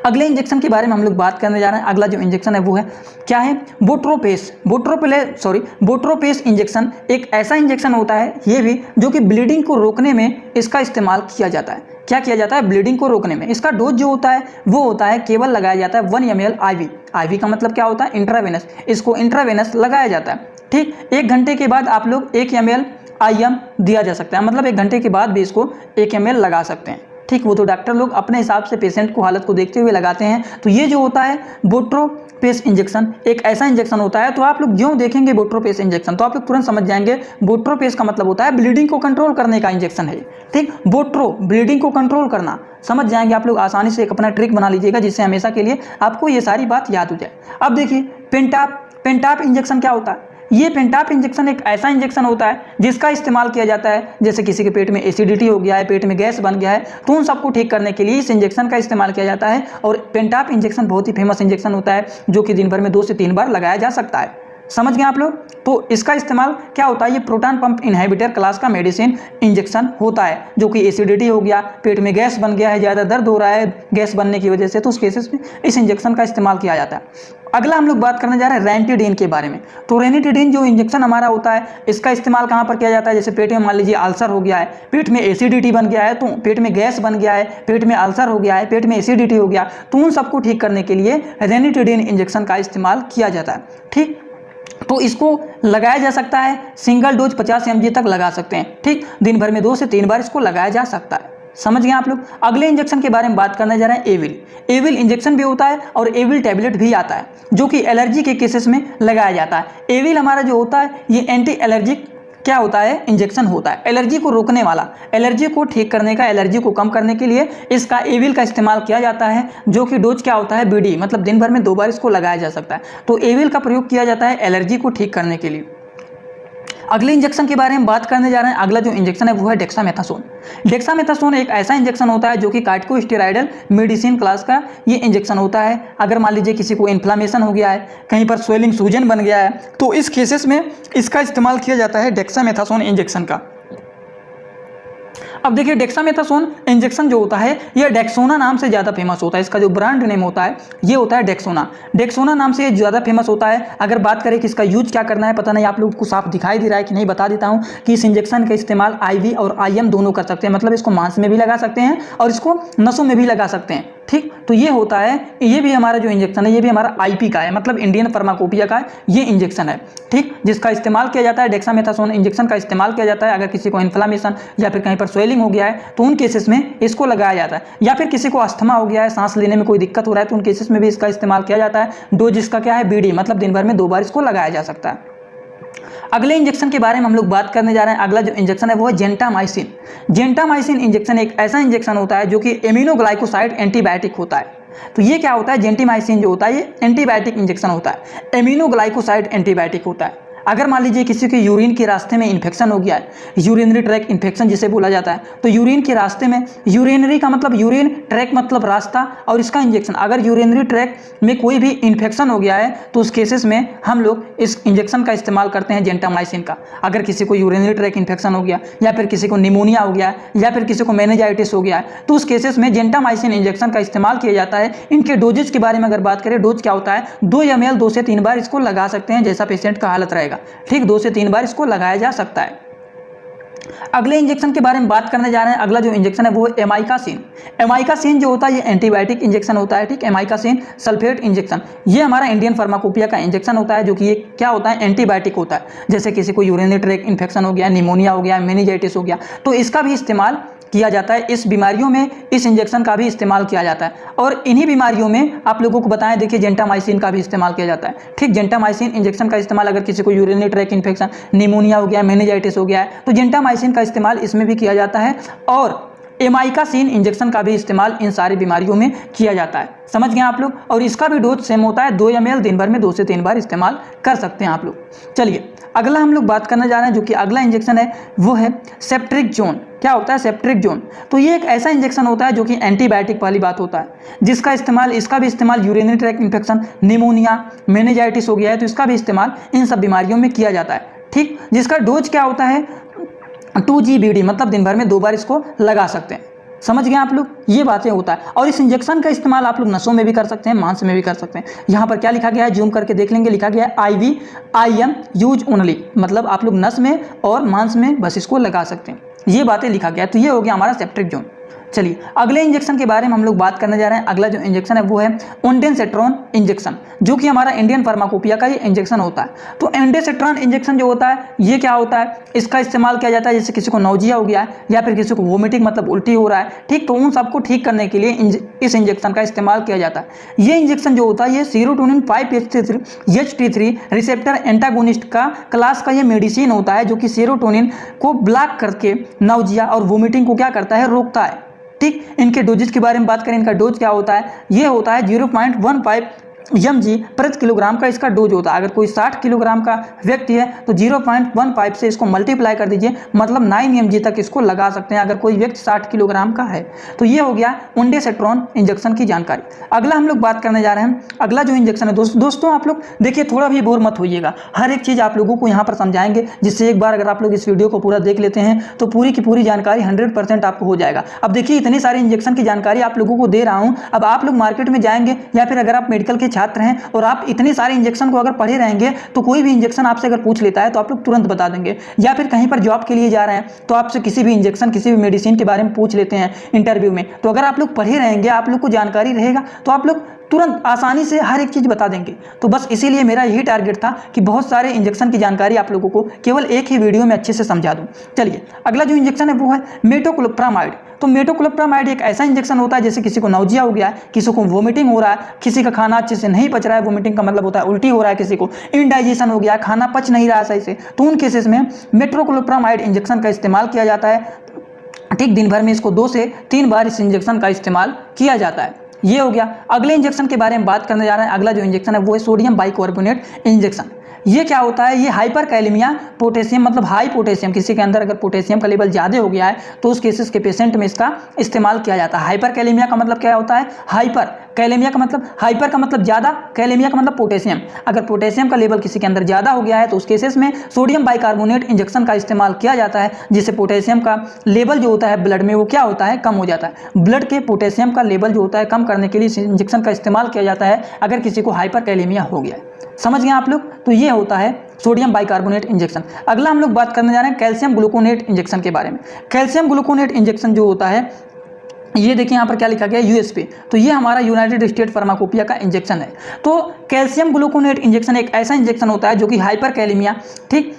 अगले इंजेक्शन के बारे में हम लोग बात करने जा रहे हैं। अगला जो इंजेक्शन है वो है क्या है? बोट्रोपेस इंजेक्शन एक ऐसा इंजेक्शन होता है ये भी जो कि ब्लीडिंग को रोकने में इसका इस्तेमाल किया जाता है। क्या किया जाता है? ब्लीडिंग को रोकने में। इसका डोज जो होता है वो होता है, केवल लगाया जाता है 1 ml IV। IV का मतलब क्या होता है? इंट्रावेनस। इसको इंट्रावेनस लगाया जाता है। ठीक, 1 घंटे के बाद आप लोग 1 ml IM दिया जा सकता है, मतलब 1 घंटे के बाद भी इसको 1 ml लगा सकते हैं। ठीक, वो तो डॉक्टर लोग अपने हिसाब से पेशेंट को हालत को देखते हुए लगाते हैं। तो ये जो होता है बोट्रोपेस इंजेक्शन एक ऐसा इंजेक्शन होता है। तो आप लोग जो देखेंगे बोट्रोपेस इंजेक्शन तो आप लोग तुरंत समझ जाएंगे बोट्रोपेस का मतलब होता है ब्लीडिंग को कंट्रोल करने का इंजेक्शन है। ठीक, बोट्रो ब्लीडिंग को कंट्रोल करना, समझ जाएंगे आप लोग। आसानी से एक अपना ट्रिक बना लीजिएगा जिससे हमेशा के लिए आपको ये सारी बात याद हो जाए। अब देखिए पेंटाप इंजेक्शन क्या होता है? ये पेंटाप इंजेक्शन एक ऐसा इंजेक्शन होता है जिसका इस्तेमाल किया जाता है, जैसे किसी के पेट में एसिडिटी हो गया है, पेट में गैस बन गया है, तो उन सबको ठीक करने के लिए इस इंजेक्शन का इस्तेमाल किया जाता है। और पेंटाप इंजेक्शन बहुत ही फेमस इंजेक्शन होता है जो कि दिन भर में 2 से 3 बार लगाया जा सकता है। समझ गए आप लोग? तो इसका इस्तेमाल क्या होता है? ये प्रोटॉन पंप इनहिबिटर क्लास का मेडिसिन इंजेक्शन होता है जो कि एसिडिटी हो गया, पेट में गैस बन गया है, ज़्यादा दर्द हो रहा है गैस बनने की वजह से, तो उस केसेस में इस इंजेक्शन का इस्तेमाल किया जाता है। अगला हम लोग बात करने जा रहे हैं रेनिटिडीन के बारे में। तो रेनिटिडीन जो इंजेक्शन हमारा होता है इसका इस्तेमाल कहाँ पर किया जाता है? जैसे पेट में मान लीजिए अल्सर हो गया है, पेट में एसिडिटी बन गया है, तो पेट में गैस बन गया है, पेट में अल्सर हो गया है, पेट में एसिडिटी हो गया, तो उन सबको ठीक करने के लिए रेनिटिडीन इंजेक्शन का इस्तेमाल किया जाता है। ठीक, तो इसको लगाया जा सकता है, सिंगल डोज 50 mg तक लगा सकते हैं। ठीक, दिन भर में 2 से 3 बार इसको लगाया जा सकता है। समझ गए आप लोग? अगले इंजेक्शन के बारे में बात करने जा रहे हैं एविल इंजेक्शन भी होता है और एविल टैबलेट भी आता है जो कि एलर्जी के केसेस में लगाया जाता है। एविल हमारा जो होता है ये एंटी एलर्जिक क्या होता है? इंजेक्शन होता है, एलर्जी को रोकने वाला, एलर्जी को ठीक करने का, एलर्जी को कम करने के लिए इसका एविल का इस्तेमाल किया जाता है जो कि डोज क्या होता है? BD, मतलब दिन भर में 2 बार इसको लगाया जा सकता है। तो एविल का प्रयोग किया जाता है एलर्जी को ठीक करने के लिए। अगले इंजेक्शन के बारे में बात करने जा रहे हैं। अगला जो इंजेक्शन है वो है डेक्सामेथासोन। डेक्सामेथासोन एक ऐसा इंजेक्शन होता है जो कि कार्टिकोस्टेरॉइडल मेडिसिन क्लास का ये इंजेक्शन होता है। अगर मान लीजिए किसी को इन्फ्लामेशन हो गया है, कहीं पर स्वेलिंग सूजन बन गया है, तो इस केसेस में इसका इस्तेमाल किया जाता है डेक्सामेथासोन इंजेक्शन का। अब देखिए डेक्सामेथासोन इंजेक्शन जो होता है ये डेक्सोना नाम से ज़्यादा फेमस होता है। इसका जो ब्रांड नेम होता है ये होता है डेक्सोना नाम से ये ज़्यादा फेमस होता है। अगर बात करें कि इसका यूज क्या करना है, पता नहीं आप लोगों को साफ दिखाई दे रहा है कि नहीं, बता देता हूँ कि इस इंजेक्शन का इस्तेमाल IV और IM दोनों कर सकते हैं, मतलब इसको मांस में भी लगा सकते हैं और इसको नसों में भी लगा सकते हैं। ठीक, तो ये होता है, ये भी हमारा जो इंजेक्शन है ये भी हमारा IP का है, मतलब इंडियन फार्माकोपिया का ये इंजेक्शन है। ठीक, जिसका इस्तेमाल किया जाता है डेक्सामेथासोन इंजेक्शन का इस्तेमाल किया जाता है अगर किसी को इन्फ्लामेशन या फिर कहीं पर स्वेलिंग हो गया है तो उन केसेस में इसको लगाया जाता है, या फिर किसी को अस्थमा हो गया है, सांस लेने में कोई दिक्कत हो रहा है तो उन केसेस में भी इसका इस्तेमाल किया जाता है। डोज इसका क्या है? BD, मतलब दिन भर में 2 बार इसको लगाया जा सकता है। अगले इंजेक्शन के बारे में हम लोग बात करने जा रहे हैं। अगला जो इंजेक्शन है वो है जेंटामाइसिन इंजेक्शन एक ऐसा इंजेक्शन होता है जो कि एमिनोग्लाइकोसाइड एंटीबायोटिक होता है। तो ये क्या होता है? जेंटामाइसिन जो होता है ये एंटीबायोटिक इंजेक्शन होता है, एमिनोग्लाइकोसाइड एंटीबायोटिक होता है। अगर मान लीजिए किसी के यूरिन के रास्ते में इन्फेक्शन हो गया है, यूरिनरी ट्रैक इन्फेक्शन जिसे बोला जाता है, तो यूरिन के रास्ते में, यूरिनरी का मतलब यूरिन, ट्रैक मतलब रास्ता, और इसका इंजेक्शन, अगर यूरिनरी ट्रैक में कोई भी इन्फेक्शन हो गया है तो उस केसेस में हम लोग इस इंजेक्शन का इस्तेमाल करते हैं जेंटामाइसिन का। अगर किसी को यूरिनरी ट्रैक इन्फेक्शन हो गया या फिर किसी को निमोनिया हो गया या फिर किसी को मेनिंजाइटिस हो गया है तो उस केसेस में जेंटामाइसिन इंजेक्शन का इस्तेमाल किया जाता है। इनके डोजेज के बारे में अगर बात करें, डोज क्या होता है? 2 ml 2 से 3 बार इसको लगा सकते हैं, जैसा पेशेंट का हालत रहेगा। ठीक, 2 से 3 बार इसको लगाया जा सकता है। अगले इंजेक्शन के बारे में बात करने जा रहे हैं। अगला जो इंजेक्शन है वो है एमाइकासिन जो होता है ये एंटीबायोटिक इंजेक्शन होता है। ठीक, एमाइकासिन सल्फेट इंजेक्शन ये हमारा इंडियन फार्माकोपिया का इंजेक्शन होता है जो कि ये क्या होता है? एंटीबायोटिक होता है। जैसे किसी को यूरिनरी ट्रैक इन्फेक्शन हो गया, निमोनिया हो गया, मेनिंजाइटिस हो गया, तो इसका भी इस्तेमाल किया जाता है। इस बीमारियों में इस इंजेक्शन का भी इस्तेमाल किया जाता है। और इन्हीं बीमारियों में आप लोगों को बताएं, देखिए जेंटामाइसिन का भी इस्तेमाल किया जाता है। ठीक, जेंटामाइसिन इंजेक्शन का इस्तेमाल अगर किसी को यूरिनरी ट्रैक इन्फेक्शन, निमोनिया हो गया, मेनिंजाइटिस हो गया है, तो जेंटामाइसिन का इस्तेमाल इसमें भी किया जाता है। और एमाइकासिन इंजेक्शन का भी इस्तेमाल इन सारी बीमारियों में किया जाता है। समझ गए आप लोग। और इसका भी डोज सेम होता है, 2 ml दिन भर में 2 से 3 बार इस्तेमाल कर सकते हैं आप लोग। चलिए अगला हम लोग बात करने जा रहे हैं, जो कि अगला इंजेक्शन है वो है सेप्ट्रिक्सोन। क्या होता है सेप्ट्रिक्सोन? तो ये एक ऐसा इंजेक्शन होता है जो कि एंटीबायोटिक वाली बात होता है, जिसका इस्तेमाल, इसका भी इस्तेमाल urinary track infection, pneumonia, meningitis हो गया है, तो इसका भी इस्तेमाल इन सब बीमारियों में किया जाता है। ठीक, जिसका डोज क्या होता है 2 GBD, मतलब दिन भर में 2 बार इसको लगा सकते हैं। समझ गए आप लोग, ये बातें होता है। और इस इंजेक्शन का इस्तेमाल आप लोग नसों में भी कर सकते हैं, मांस में भी कर सकते हैं। यहाँ पर क्या लिखा गया है, जूम करके देख लेंगे, लिखा गया है IVIM यूज ओनली, मतलब आप लोग नस में और मांस में बस इसको लगा सकते हैं। ये बातें लिखा गया है। तो ये हो गया हमारा सेप्ट्रिक्सोन। चलिए अगले इंजेक्शन के बारे में हम लोग बात करने जा रहे हैं। अगला जो इंजेक्शन है वो है ओंडेनसेट्रॉन इंजेक्शन, जो कि हमारा इंडियन फार्माकोपिया का ये इंजेक्शन होता है। तो ओंडेनसेट्रॉन इंजेक्शन जो होता है ये क्या होता है, इसका इस्तेमाल किया जाता है जैसे किसी को नौजिया हो गया है या फिर किसी को वोमिटिंग मतलब उल्टी हो रहा है। ठीक, तो उन सबको ठीक करने के लिए इस इंजेक्शन का इस्तेमाल किया जाता है। ये इंजेक्शन जो होता है ये सेरोटोनिन 5-HT3 रिसेप्टर एंटागोनिस्ट का क्लास का ये मेडिसिन होता है, जो कि सेरोटोनिन को ब्लॉक करके नौजिया और वोमिटिंग को क्या करता है, रोकता है। ठीक, इनके डोजेज के बारे में बात करें, इनका डोज क्या होता है, ये होता है 0.15 mg प्रति किलोग्राम का इसका डोज होता है। अगर कोई 60 किलोग्राम का व्यक्ति है तो 0.15 से इसको मल्टीप्लाई कर दीजिए, मतलब 9 mg तक इसको लगा सकते हैं अगर कोई व्यक्ति 60 किलोग्राम का है। तो ये हो गया ओंडेनसेट्रॉन इंजेक्शन की जानकारी। अगला हम लोग बात करने जा रहे हैं, अगला जो इंजेक्शन है दोस्तों आप लोग देखिए, थोड़ा भी बोर मत होइएगा, हर एक चीज़ आप लोगों को यहाँ पर समझाएंगे, जिससे एक बार अगर आप लोग इस वीडियो को पूरा देख लेते हैं तो पूरी की पूरी जानकारी 100% आपको हो जाएगा। अब देखिए इतनी सारी इंजेक्शन की जानकारी आप लोगों को दे रहा हूँ। अब आप लोग मार्केट में जाएंगे या फिर अगर आप मेडिकल के छात्र हैं और आप इतने सारे इंजेक्शन को अगर पढ़े रहेंगे तो कोई भी इंजेक्शन आपसे अगर पूछ लेता है तो आप लोग तुरंत बता देंगे। या फिर कहीं पर जॉब के लिए जा रहे हैं तो आपसे किसी भी इंजेक्शन, किसी भी मेडिसिन के बारे में पूछ लेते हैं इंटरव्यू में, तो अगर आप लोग पढ़े रहेंगे, आप लोग को जानकारी रहेगा, तो आप लोग तुरंत आसानी से हर एक चीज़ बता देंगे। तो बस इसीलिए मेरा यही टारगेट था कि बहुत सारे इंजेक्शन की जानकारी आप लोगों को केवल एक ही वीडियो में अच्छे से समझा दूं। चलिए अगला जो इंजेक्शन है वो है मेटोक्लोप्रामाइड। तो मेटोक्लोप्रामाइड एक ऐसा इंजेक्शन होता है जैसे किसी को नौजिया हो गया है, किसी को वोमिटिंग हो रहा है, किसी का खाना अच्छे से नहीं पच रहा है, वोमिटिंग का मतलब होता है उल्टी हो रहा है, किसी को इंडाइजेशन हो गया, खाना पच नहीं रहा है सही से, तो उन केसेस में मेटोक्लोप्रामाइड इंजेक्शन का इस्तेमाल किया जाता है। ठीक, दिन भर में इसको 2 से 3 बार इस इंजेक्शन का इस्तेमाल किया जाता है। ये हो गया। अगले इंजेक्शन के बारे में बात करने जा रहे हैं। अगला जो इंजेक्शन है वो है सोडियम बाइकार्बोनेट इंजेक्शन। ये क्या होता है, ये हाइपरकैलेमिया पोटेशियम, मतलब हाई पोटेशियम, किसी के अंदर अगर पोटेशियम का लेवल ज़्यादा हो गया है तो उस केसेस के पेशेंट में इसका इस्तेमाल किया जाता है। हाइपरकैलेमिया का मतलब क्या होता है, हाइपर, कैलेमिया का मतलब, हाइपर का मतलब ज़्यादा, कैलेमिया का मतलब पोटेशियम। अगर पोटेशियम का लेवल किसी के अंदर ज़्यादा हो गया है तो उस केसेस में सोडियम बाइकार्बोनेट इंजेक्शन का इस्तेमाल किया जाता है, जिससे पोटेशियम का लेवल जो होता है ब्लड में वो क्या होता है, कम हो जाता है। ब्लड के पोटेशियम का लेवल जो होता है कम करने के लिए इस इंजेक्शन का इस्तेमाल किया जाता है अगर किसी को हाइपरकैलेमिया हो गया है। समझ गए आप लोग। तो ये होता है सोडियम बाइकार्बोनेट इंजेक्शन। अगला हम लोग बात करने जा रहे हैं कैल्शियम ग्लूकोनेट इंजेक्शन के बारे में। कैल्शियम ग्लूकोनेट इंजेक्शन जो होता है, ये देखिए यहाँ पर क्या लिखा गया है, यूएसपी। तो ये हमारा यूनाइटेड स्टेट फार्माकोपिया का इंजेक्शन है। तो कैल्शियम ग्लूकोनेट इंजेक्शन एक ऐसा इंजेक्शन होता है जो कि हाइपरकैलेमिया, ठीक,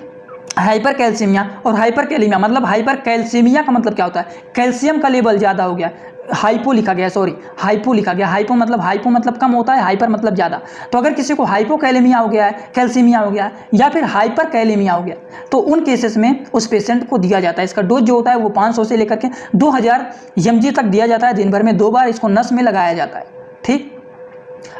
हाइपर कैल्सीमिया और हाइपर कैलेमिया, मतलब हाइपर कैल्सीमिया का मतलब क्या होता है, कैल्शियम का लेवल ज़्यादा हो गया, हाइपो लिखा गया, सॉरी हाइपो लिखा गया, हाइपो मतलब कम होता है, हाइपर मतलब ज़्यादा। तो अगर किसी को हाइपोकैलेमिया हो गया है, कैल्सीमिया हो गया है या फिर हाइपर कैलेमिया हो गया, तो उन केसेस में उस पेशेंट को दिया जाता है। इसका डोज जो होता है वो 500 से लेकर के 2000 mg तक दिया जाता है। दिन भर में 2 बार इसको नस में लगाया जाता है। ठीक,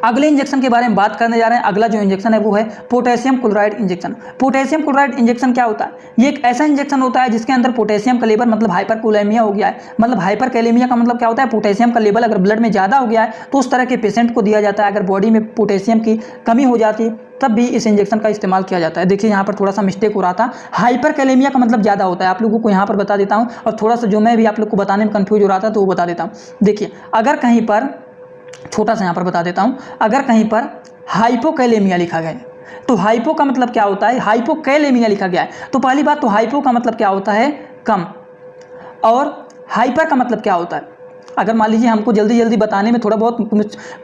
अगले इंजेक्शन के बारे में बात करने जा रहे हैं। अगला जो इंजेक्शन है वो है potassium chloride injection. Potassium chloride injection क्या होता है, ये एक ऐसा इंजेक्शन होता है जिसके अंदर पोटेशियम का लेवल, मतलब हाइपरकुलेमिया हो गया है, मतलब हाइपरकैलेमिया का मतलब क्या होता है, पोटेशियम का लेवल अगर ब्लड में ज़्यादा हो गया है तो उस तरह के पेशेंट को दिया जाता है। अगर बॉडी में पोटेशियम की कमी हो जाती है तब भी इस इंजेक्शन का इस्तेमाल किया जाता है। देखिए यहाँ पर थोड़ा सा मिस्टेक हो रहा था, हाइपरकैलेमिया का मतलब ज़्यादा होता है, आप लोगों को यहाँ पर बता देता हूँ, और थोड़ा सा जो मैं भी आप लोग को बताने में कन्फ्यूज हो रहा था तो वो बता देता हूँ। देखिए अगर कहीं पर, छोटा सा यहाँ पर बता देता हूँ, अगर कहीं पर हाइपोकैलेमिया लिखा गया है तो हाइपो का मतलब क्या होता है, हाइपोकैलेमिया लिखा गया है तो पहली बात तो हाइपो का मतलब क्या होता है, कम, और हाइपर का मतलब क्या होता है। अगर मान लीजिए हमको जल्दी जल्दी बताने में थोड़ा बहुत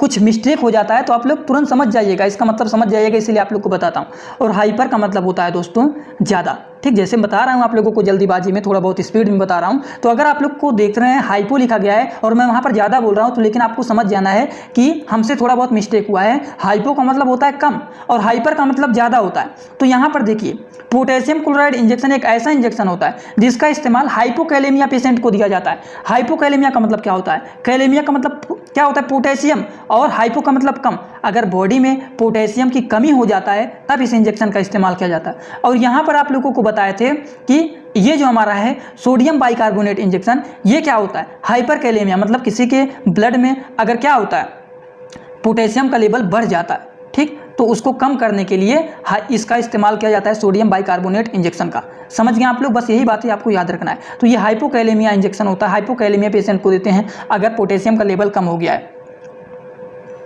कुछ मिस्टेक हो जाता है तो आप लोग तुरंत समझ जाइएगा, इसका मतलब समझ जाइएगा, इसीलिए आप लोग को बताता हूँ। और हाइपर का मतलब होता है दोस्तों ज़्यादा। ठीक, जैसे बता रहा हूँ आप लोगों को जल्दीबाजी में, थोड़ा बहुत स्पीड में बता रहा हूँ। तो अगर आप लोग को देख रहे हैं हाइपो लिखा गया है और मैं वहाँ पर ज़्यादा बोल रहा हूँ, तो लेकिन आपको समझ जाना है कि हमसे थोड़ा बहुत मिस्टेक हुआ है। हाइपो का मतलब होता है कम और हाइपर का मतलब ज़्यादा होता है। तो यहाँ पर देखिए, पोटेशियम क्लोराइड इंजेक्शन एक ऐसा इंजेक्शन होता है जिसका इस्तेमाल हाइपोकैलेमिया पेशेंट को दिया जाता है। हाइपोकैलेमिया का मतलब क्या होता है? कैलेमिया का मतलब क्या होता है? पोटेशियम, और हाइपो का मतलब कम। अगर बॉडी में पोटेशियम की कमी हो जाता है तब इस इंजेक्शन का इस्तेमाल किया जाता है। और यहाँ पर आप लोगों को बताए थे कि ये जो हमारा है सोडियम बाइकार्बोनेट इंजेक्शन, ये क्या होता है? हाइपरकैलेमिया, मतलब किसी के ब्लड में अगर क्या होता है, पोटेशियम का लेवल बढ़ जाता है, ठीक, तो उसको कम करने के लिए इसका इस्तेमाल किया जाता है सोडियम बाइकार्बोनेट इंजेक्शन का। समझ गए आप लोग? बस यही बात है आपको याद रखना है। तो ये हाइपोकैलेमिया इंजेक्शन होता है, हाइपोकैलेमिया पेशेंट को देते हैं अगर पोटेशियम का लेवल कम हो गया है।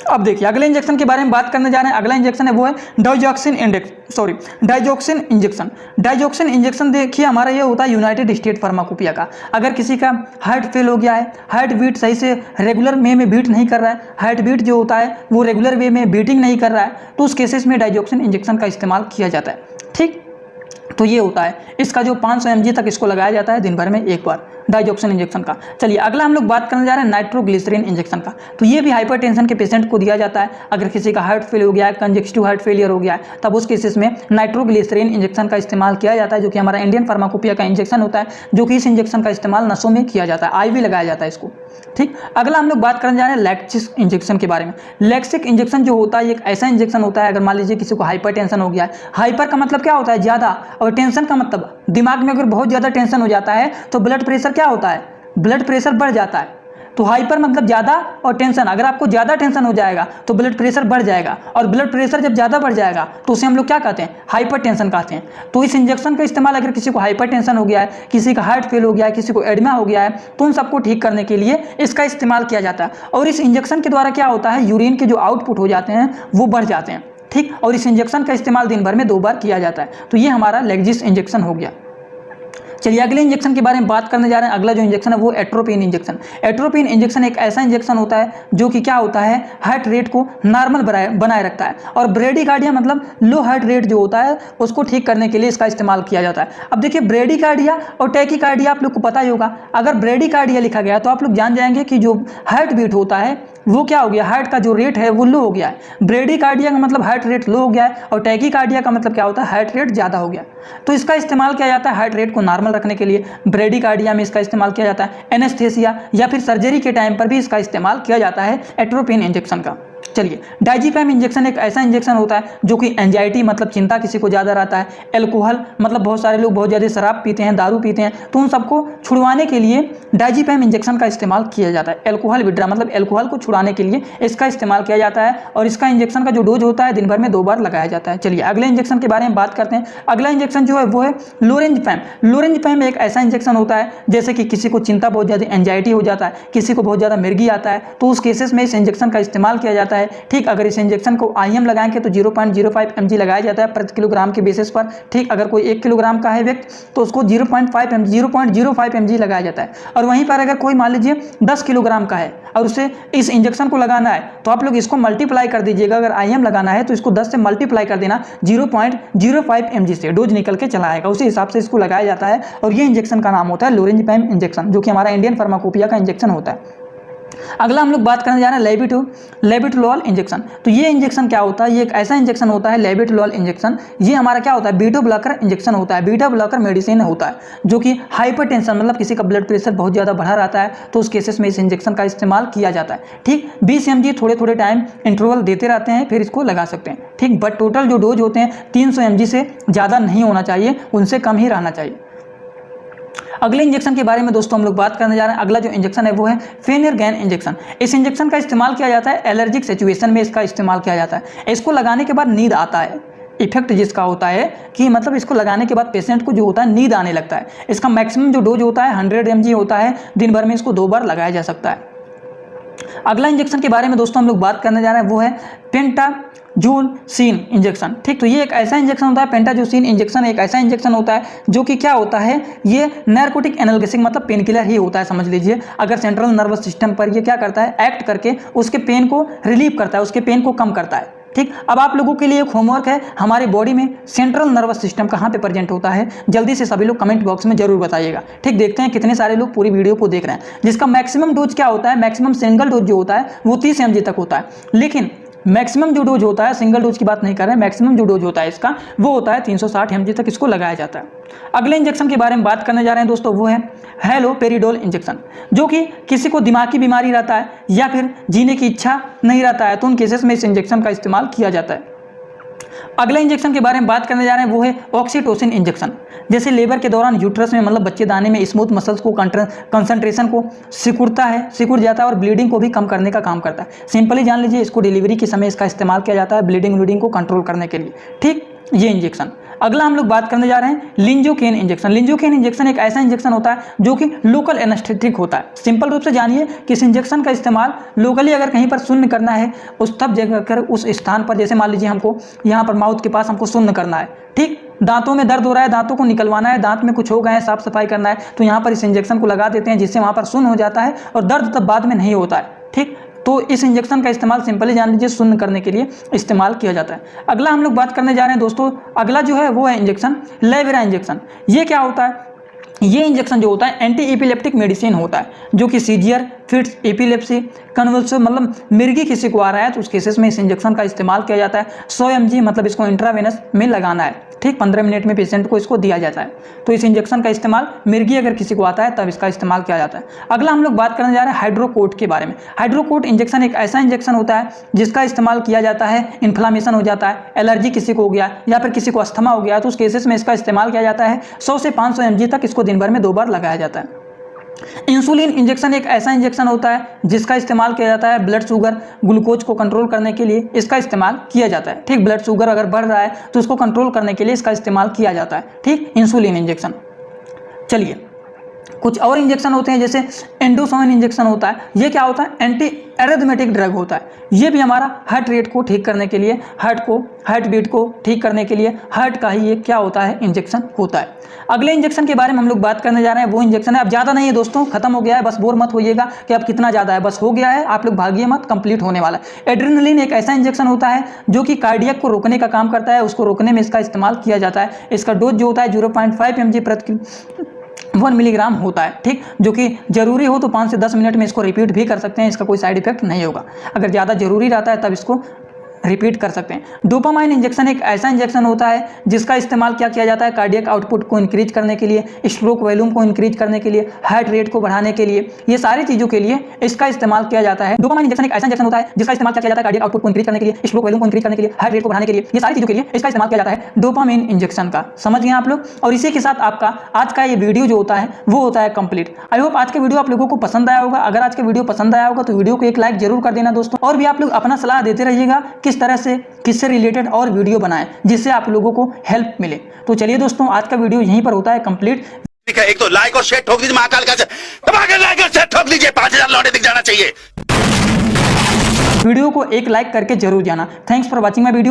अब देखिए अगले इंजेक्शन के बारे में बात करने जा रहे हैं। अगला इंजेक्शन है वो है डाइजॉक्सिन इंजेक्शन। डाइजॉक्सिन इंजेक्शन देखिए हमारा ये होता है यूनाइटेड स्टेट फार्माकोपिया का। अगर किसी का हार्ट फेल हो गया है, हार्ट बीट सही से रेगुलर वे में बीट नहीं कर रहा है, हार्ट बीट जो होता है वो रेगुलर वे में बीटिंग नहीं कर रहा है, तो उस केसेस में डाइजॉक्सिन इंजेक्शन का इस्तेमाल किया जाता है। ठीक, तो ये होता है, इसका जो 500 mg तक इसको लगाया जाता है दिन भर में एक बार, डाइजॉक्सिन इंजेक्शन का। चलिए अगला हम लोग बात करने जा रहे हैं नाइट्रोग्लिसरीन इंजेक्शन का। तो ये भी हाइपरटेंशन के पेशेंट को दिया जाता है। अगर किसी का हार्ट फेल हो गया है, कंजेस्टिव हार्ट फेलियर हो गया है, तब उस केसेस में नाइट्रोग्लिसरीन इंजेक्शन का इस्तेमाल किया जाता है, जो कि हमारा इंडियन फार्माकोपिया का इंजेक्शन होता है, जो कि इस इंजेक्शन का इस्तेमाल नसों में किया जाता है, IV लगाया जाता है इसको। ठीक, अगला हम लोग बात करने जा रहे हैं लैक्सिक इंजेक्शन के बारे में। लैक्सिक इंजेक्शन जो होता है एक ऐसा इंजेक्शन होता है, अगर मान लीजिए किसी को हाइपरटेंशन हो गया है, हाइपर का मतलब क्या होता है? ज़्यादा, और टेंशन का मतलब दिमाग में अगर बहुत ज़्यादा टेंशन हो जाता है तो ब्लड प्रेशर क्या होता है? ब्लड प्रेशर बढ़ जाता है। तो हाइपर मतलब ज़्यादा, और टेंशन, अगर आपको ज़्यादा टेंशन हो जाएगा तो ब्लड प्रेशर बढ़ जाएगा, और ब्लड प्रेशर जब ज़्यादा बढ़ जाएगा तो उसे हम लोग क्या कहते हैं? हाइपर टेंशन कहते हैं। तो इस इंजेक्शन का इस्तेमाल अगर किसी को हाइपर टेंशन हो गया है, किसी का हार्ट फेल हो गया है, किसी को एडमा हो गया है, तो उन सबको ठीक करने के लिए इसका इस्तेमाल किया जाता है। और इस इंजेक्शन के द्वारा क्या होता है? यूरिन के जो आउटपुट हो जाते हैं वो बढ़ जाते हैं। ठीक, और इस इंजेक्शन का इस्तेमाल दिन भर में 2 बार किया जाता है। तो ये हमारा लैक्सिस इंजेक्शन हो गया। चलिए अगले इंजेक्शन के बारे में बात करने जा रहे हैं। अगला जो इंजेक्शन है वो एट्रोपिन इंजेक्शन। एट्रोपिन इंजेक्शन एक ऐसा इंजेक्शन होता है जो कि क्या होता है? हार्ट रेट को नॉर्मल बनाए रखता है, और ब्रेडिकार्डिया मतलब लो हार्ट रेट जो होता है उसको ठीक करने के लिए इसका इस्तेमाल किया जाता है। अब देखिए ब्रेडिकार्डिया और टैकीकार्डिया आप लोग को पता ही होगा। अगर ब्रेडिकार्डिया लिखा गया तो आप लोग जान जाएंगे कि जो हार्ट बीट होता है वो क्या हो गया? हार्ट का जो रेट है वो लो हो गया है। ब्रेडिकार्डिया का मतलब हार्ट रेट लो हो गया है, और टैकीकार्डिया का मतलब क्या होता है? हार्ट रेट ज़्यादा हो गया। तो इसका इस्तेमाल किया जाता है हार्ट रेट को नॉर्मल रखने के लिए। ब्रेडिकार्डिया में इसका इस्तेमाल किया जाता है। एनेस्थेसिया या फिर सर्जरी के टाइम पर भी इसका इस्तेमाल किया जाता है एट्रोपिन इंजेक्शन का। चलिए डाइजीपैम इंजेक्शन एक ऐसा इंजेक्शन होता है जो कि एंजाइटी मतलब चिंता किसी को ज़्यादा रहता है, एल्कोहल मतलब बहुत सारे लोग बहुत ज़्यादा शराब पीते हैं, दारू पीते हैं, तो उन सबको छुड़वाने के लिए डाइजीपैम इंजेक्शन का इस्तेमाल किया जाता है। एल्कोहल विड्रा मतलब एल्कोहल को छुड़ाने के लिए इसका इस्तेमाल किया जाता है, और इसका इंजेक्शन का जो डोज होता है दिन भर में 2 बार लगाया जाता है। चलिए अगले इंजेक्शन के बारे में बात करते हैं। अगला इंजेक्शन जो है वो है लोरेंजपैम। लोरेंजपैम एक ऐसा इंजेक्शन होता है जैसे कि किसी को चिंता बहुत ज़्यादा एंजाइटी हो जाता है, किसी को बहुत ज़्यादा मिर्गी आता है, तो उस केसेस में इस इंजेक्शन का इस्तेमाल किया जाता है। ठीक, अगर इस इंजेक्शन को IM लगाएंगे तो 0.05 mg लगाया जाता है प्रति किलोग्राम के बेसिस पर। ठीक, अगर कोई 1 किलोग्राम का है व्यक्ति तो उसको 0.05 mg लगाया जाता है। और वहीं पर अगर कोई मान लीजिए 10 किलोग्राम का है और उसे इस इंजेक्शन को लगाना है तो आप लोग इसको मल्टीप्लाई कर दीजिएगा। अगर IM लगाना है तो इसको 10 से मल्टीप्लाई कर देना, 0.05 mg से डोज निकल के चला आएगा, उसी हिसाब से इसको लगाया जाता है। और ये इंजेक्शन का नाम होता है लोरेंजपैम इंजेक्शन, जो कि हमारा इंडियन फार्माकोपिया का इंजेक्शन होता है। अगला हम लोग बात करने जा रहे हैं लेबिटोलॉल इंजेक्शन। तो ये इंजेक्शन क्या होता है? ये एक ऐसा इंजेक्शन होता है लेबिटोलॉल इंजेक्शन। ये हमारा क्या होता है? बीटा ब्लॉकर इंजेक्शन होता है, बीटा ब्लॉकर मेडिसिन होता है, जो कि हाइपरटेंशन मतलब किसी का ब्लड प्रेशर बहुत ज़्यादा बढ़ा रहता है तो उस केसेस में इस इंजेक्शन का इस्तेमाल किया जाता है। ठीक, 20 mg थोड़े टाइम इंटरवल देते रहते हैं, फिर इसको लगा सकते हैं। ठीक, बट टोटल जो डोज होते हैं 300 mg से ज़्यादा नहीं होना चाहिए, उनसे कम ही रहना चाहिए। अगले इंजेक्शन के बारे में दोस्तों हम लोग बात करने जा रहे हैं। अगला जो इंजेक्शन है वो है फेनरगैन इंजेक्शन। इस इंजेक्शन का इस्तेमाल किया जाता है एलर्जिक सिचुएशन में, इसका इस्तेमाल किया जाता है। इसको लगाने के बाद नींद आता है। इफेक्ट जिसका होता है कि मतलब इसको लगाने के बाद पेशेंट को जो होता है नींद आने लगता है। इसका मैक्सिमम जो डोज होता है 100 mg होता है, दिन भर में इसको 2 बार लगाया जा सकता है। अगला इंजेक्शन के बारे में दोस्तों हम लोग बात करने जा रहे हैं वो है पेंटाजोसीन इंजेक्शन। ठीक, तो ये एक ऐसा इंजेक्शन होता है, पेंटाजोसीन इंजेक्शन एक ऐसा इंजेक्शन होता है जो कि क्या होता है? ये नार्कोटिक एनाल्गेसिक मतलब पेन किलर ही होता है, समझ लीजिए। अगर सेंट्रल नर्वस सिस्टम पर ये क्या करता है? एक्ट करके उसके पेन को रिलीव करता है, उसके पेन को कम करता है। ठीक, अब आप लोगों के लिए एक होमवर्क है, हमारे बॉडी में सेंट्रल नर्वस सिस्टम कहाँ पे प्रेजेंट होता है, जल्दी से सभी लोग कमेंट बॉक्स में जरूर बताइएगा। ठीक, देखते हैं कितने सारे लोग पूरी वीडियो को देख रहे हैं। जिसका मैक्सिमम डोज क्या होता है, मैक्सिमम सिंगल डोज जो होता है वो 30 mg तक होता है, लेकिन मैक्सिमम जो डोज होता है, सिंगल डोज की बात नहीं कर रहे हैं, मैक्सिमम जो डोज होता है इसका वो होता है 360 mg तक इसको लगाया जाता है। अगले इंजेक्शन के बारे में बात करने जा रहे हैं दोस्तों, वो है हैलोपेरिडोल इंजेक्शन, जो कि किसी को दिमागी बीमारी रहता है या फिर जीने की इच्छा नहीं रहता है तो उन केसेस में इस इंजेक्शन का इस्तेमाल किया जाता है। अगले इंजेक्शन के बारे में बात करने जा रहे हैं, वो है ऑक्सीटोसिन इंजेक्शन। जैसे लेबर के दौरान यूट्रस में मतलब बच्चे दाने में स्मूथ मसल्स को कंसंट्रेशन को सिकुड़ जाता है और ब्लीडिंग को भी कम करने का काम करता है। सिंपली जान लीजिए, इसको डिलीवरी के समय इसका इस्तेमाल किया जाता है ब्लीडिंग को कंट्रोल करने के लिए। ठीक, ये इंजेक्शन। अगला हम लोग बात करने जा रहे हैं लिंजोकेन इंजेक्शन। लिंजोकेन इंजेक्शन एक ऐसा इंजेक्शन होता है जो कि लोकल एनेस्थेटिक होता है। सिंपल रूप से जानिए कि इस इंजेक्शन का इस्तेमाल लोकली अगर कहीं पर शून्य करना है उस तब जगह कर उस स्थान पर, जैसे मान लीजिए हमको यहाँ पर माउथ के पास हमको शून्य करना है, ठीक, दांतों में दर्द हो रहा है, दांतों को निकलवाना है, दांत में कुछ हो गए हैं, साफ सफाई करना है, तो यहाँ पर इस इंजेक्शन को लगा देते हैं जिससे वहाँ पर शून्य हो जाता है और दर्द तब बाद में नहीं होता है। ठीक, तो इस इंजेक्शन का इस्तेमाल सिंपली जान लीजिए शून्य करने के लिए इस्तेमाल किया जाता है। अगला हम लोग बात करने जा रहे हैं दोस्तों, अगला जो है वो है इंजेक्शन लेवेरा इंजेक्शन। ये क्या होता है, ये इंजेक्शन जो होता है एंटी एपिलेप्टिक मेडिसिन होता है, जो कि सीजियर, फिट्स, एपिलेप्सी, कन्वल्सिव मतलब मिर्गी किसी को आ रहा है तो उस केसेस में इस इंजेक्शन का इस्तेमाल किया जाता है। 100 mg मतलब इसको इंट्रावेनस में लगाना है। ठीक, 15 मिनट में पेशेंट को इसको दिया जाता है। तो इस इंजेक्शन का इस्तेमाल मिर्गी अगर किसी को आता है तब इसका इस्तेमाल किया जाता है। अगला हम लोग बात करने जा रहे हैं हाइड्रोकोट के बारे में। हाइड्रोकोट इंजेक्शन एक ऐसा इंजेक्शन होता है जिसका इस्तेमाल किया जाता है, इन्फ्लामेशन हो जाता है, एलर्जी किसी को हो गया या फिर किसी को अस्थमा हो गया तो उस केसेस में इसका इस्तेमाल किया जाता है। 100 से 500 mg तक इसको दिन भर में 2 बार लगाया जाता है। इंसुलिन इंजेक्शन एक ऐसा इंजेक्शन होता है जिसका इस्तेमाल किया जाता है ब्लड शुगर, ग्लूकोज को कंट्रोल करने के लिए इसका इस्तेमाल किया जाता है। ठीक, ब्लड शुगर अगर बढ़ रहा है तो उसको कंट्रोल करने के लिए इसका इस्तेमाल किया जाता है। ठीक, इंसुलिन इंजेक्शन। चलिए, कुछ और इंजेक्शन होते हैं जैसे एंडोसोइन इंजेक्शन होता है। ये क्या होता है, एंटी एरिथमेटिक ड्रग होता है। ये भी हमारा हार्ट रेट को ठीक करने के लिए, हार्ट बीट को ठीक करने के लिए हार्ट का ही ये क्या होता है, इंजेक्शन होता है। अगले इंजेक्शन के बारे में हम लोग बात करने जा रहे हैं, वो इंजेक्शन है, अब ज़्यादा नहीं है दोस्तों, खत्म हो गया है, बस बोर मत होइएगा कि अब कितना ज़्यादा है, बस हो गया है, आप लोग भागिए मत, कंप्लीट होने वाला है। एड्रेनलिन एक ऐसा इंजेक्शन होता है जो कि कार्डियक को रोकने का काम करता है, उसको रोकने में इसका इस्तेमाल किया जाता है। इसका डोज जो होता है 0.5 mg प्रति 1 मिलीग्राम होता है। ठीक, जो कि जरूरी हो तो 5 से 10 मिनट में इसको रिपीट भी कर सकते हैं, इसका कोई साइड इफेक्ट नहीं होगा। अगर ज़्यादा जरूरी रहता है तब इसको रिपीट कर सकते हैं। डोपामाइन इंजेक्शन एक ऐसा इंजेक्शन होता है जिसका इस्तेमाल क्या किया जाता है, कार्डियक आउटपुट को इंक्रीज करने के लिए, स्ट्रोक वॉल्यूम को इंक्रीज करने के लिए, हार्ट रेट को बढ़ाने के लिए, ये सारी चीज़ों के लिए इसका इस्तेमाल किया जाता है। डोपामाइन इंजेक्शन एक ऐसा इंजेक्शन होता है जिसका इस्तेमाल क्या किया जाता है, कार्डियक आउटपुट को इंक्रीज करने के लिए, स्ट्रोक वॉल्यूम को इंक्रीज करने के लिए, हार्ट रेट को बढ़ाने के लिए, ये सारी चीज़ों के लिए इसका इस्तेमाल किया जाता है डोपामाइन इंजेक्शन का। समझ गए आप लोग। और इसी के साथ आपका आज का ये वीडियो जो होता है वो होता है कंप्लीट। आई होप आज का वीडियो आप लोगों को पसंद आया होगा। अगर आज का वीडियो पसंद आया होगा तो वीडियो को एक लाइक जरूर कर देना दोस्तों, और भी आप लोग अपना सलाह देते रहिएगा किस तरह से किससे रिलेटेड और वीडियो बनाएं जिससे आप लोगों को हेल्प मिले। तो चलिए दोस्तों, आज का वीडियो यहीं पर होता है कंप्लीट। एक तो लाइक और शेयर ठोक दीजिए, महाकाल का दबा के लाइक और शेयर ठोक दीजिए, 5000 लौटे दिख जाना चाहिए। वीडियो को एक लाइक करके जरूर जाना। Thanks for watching my video.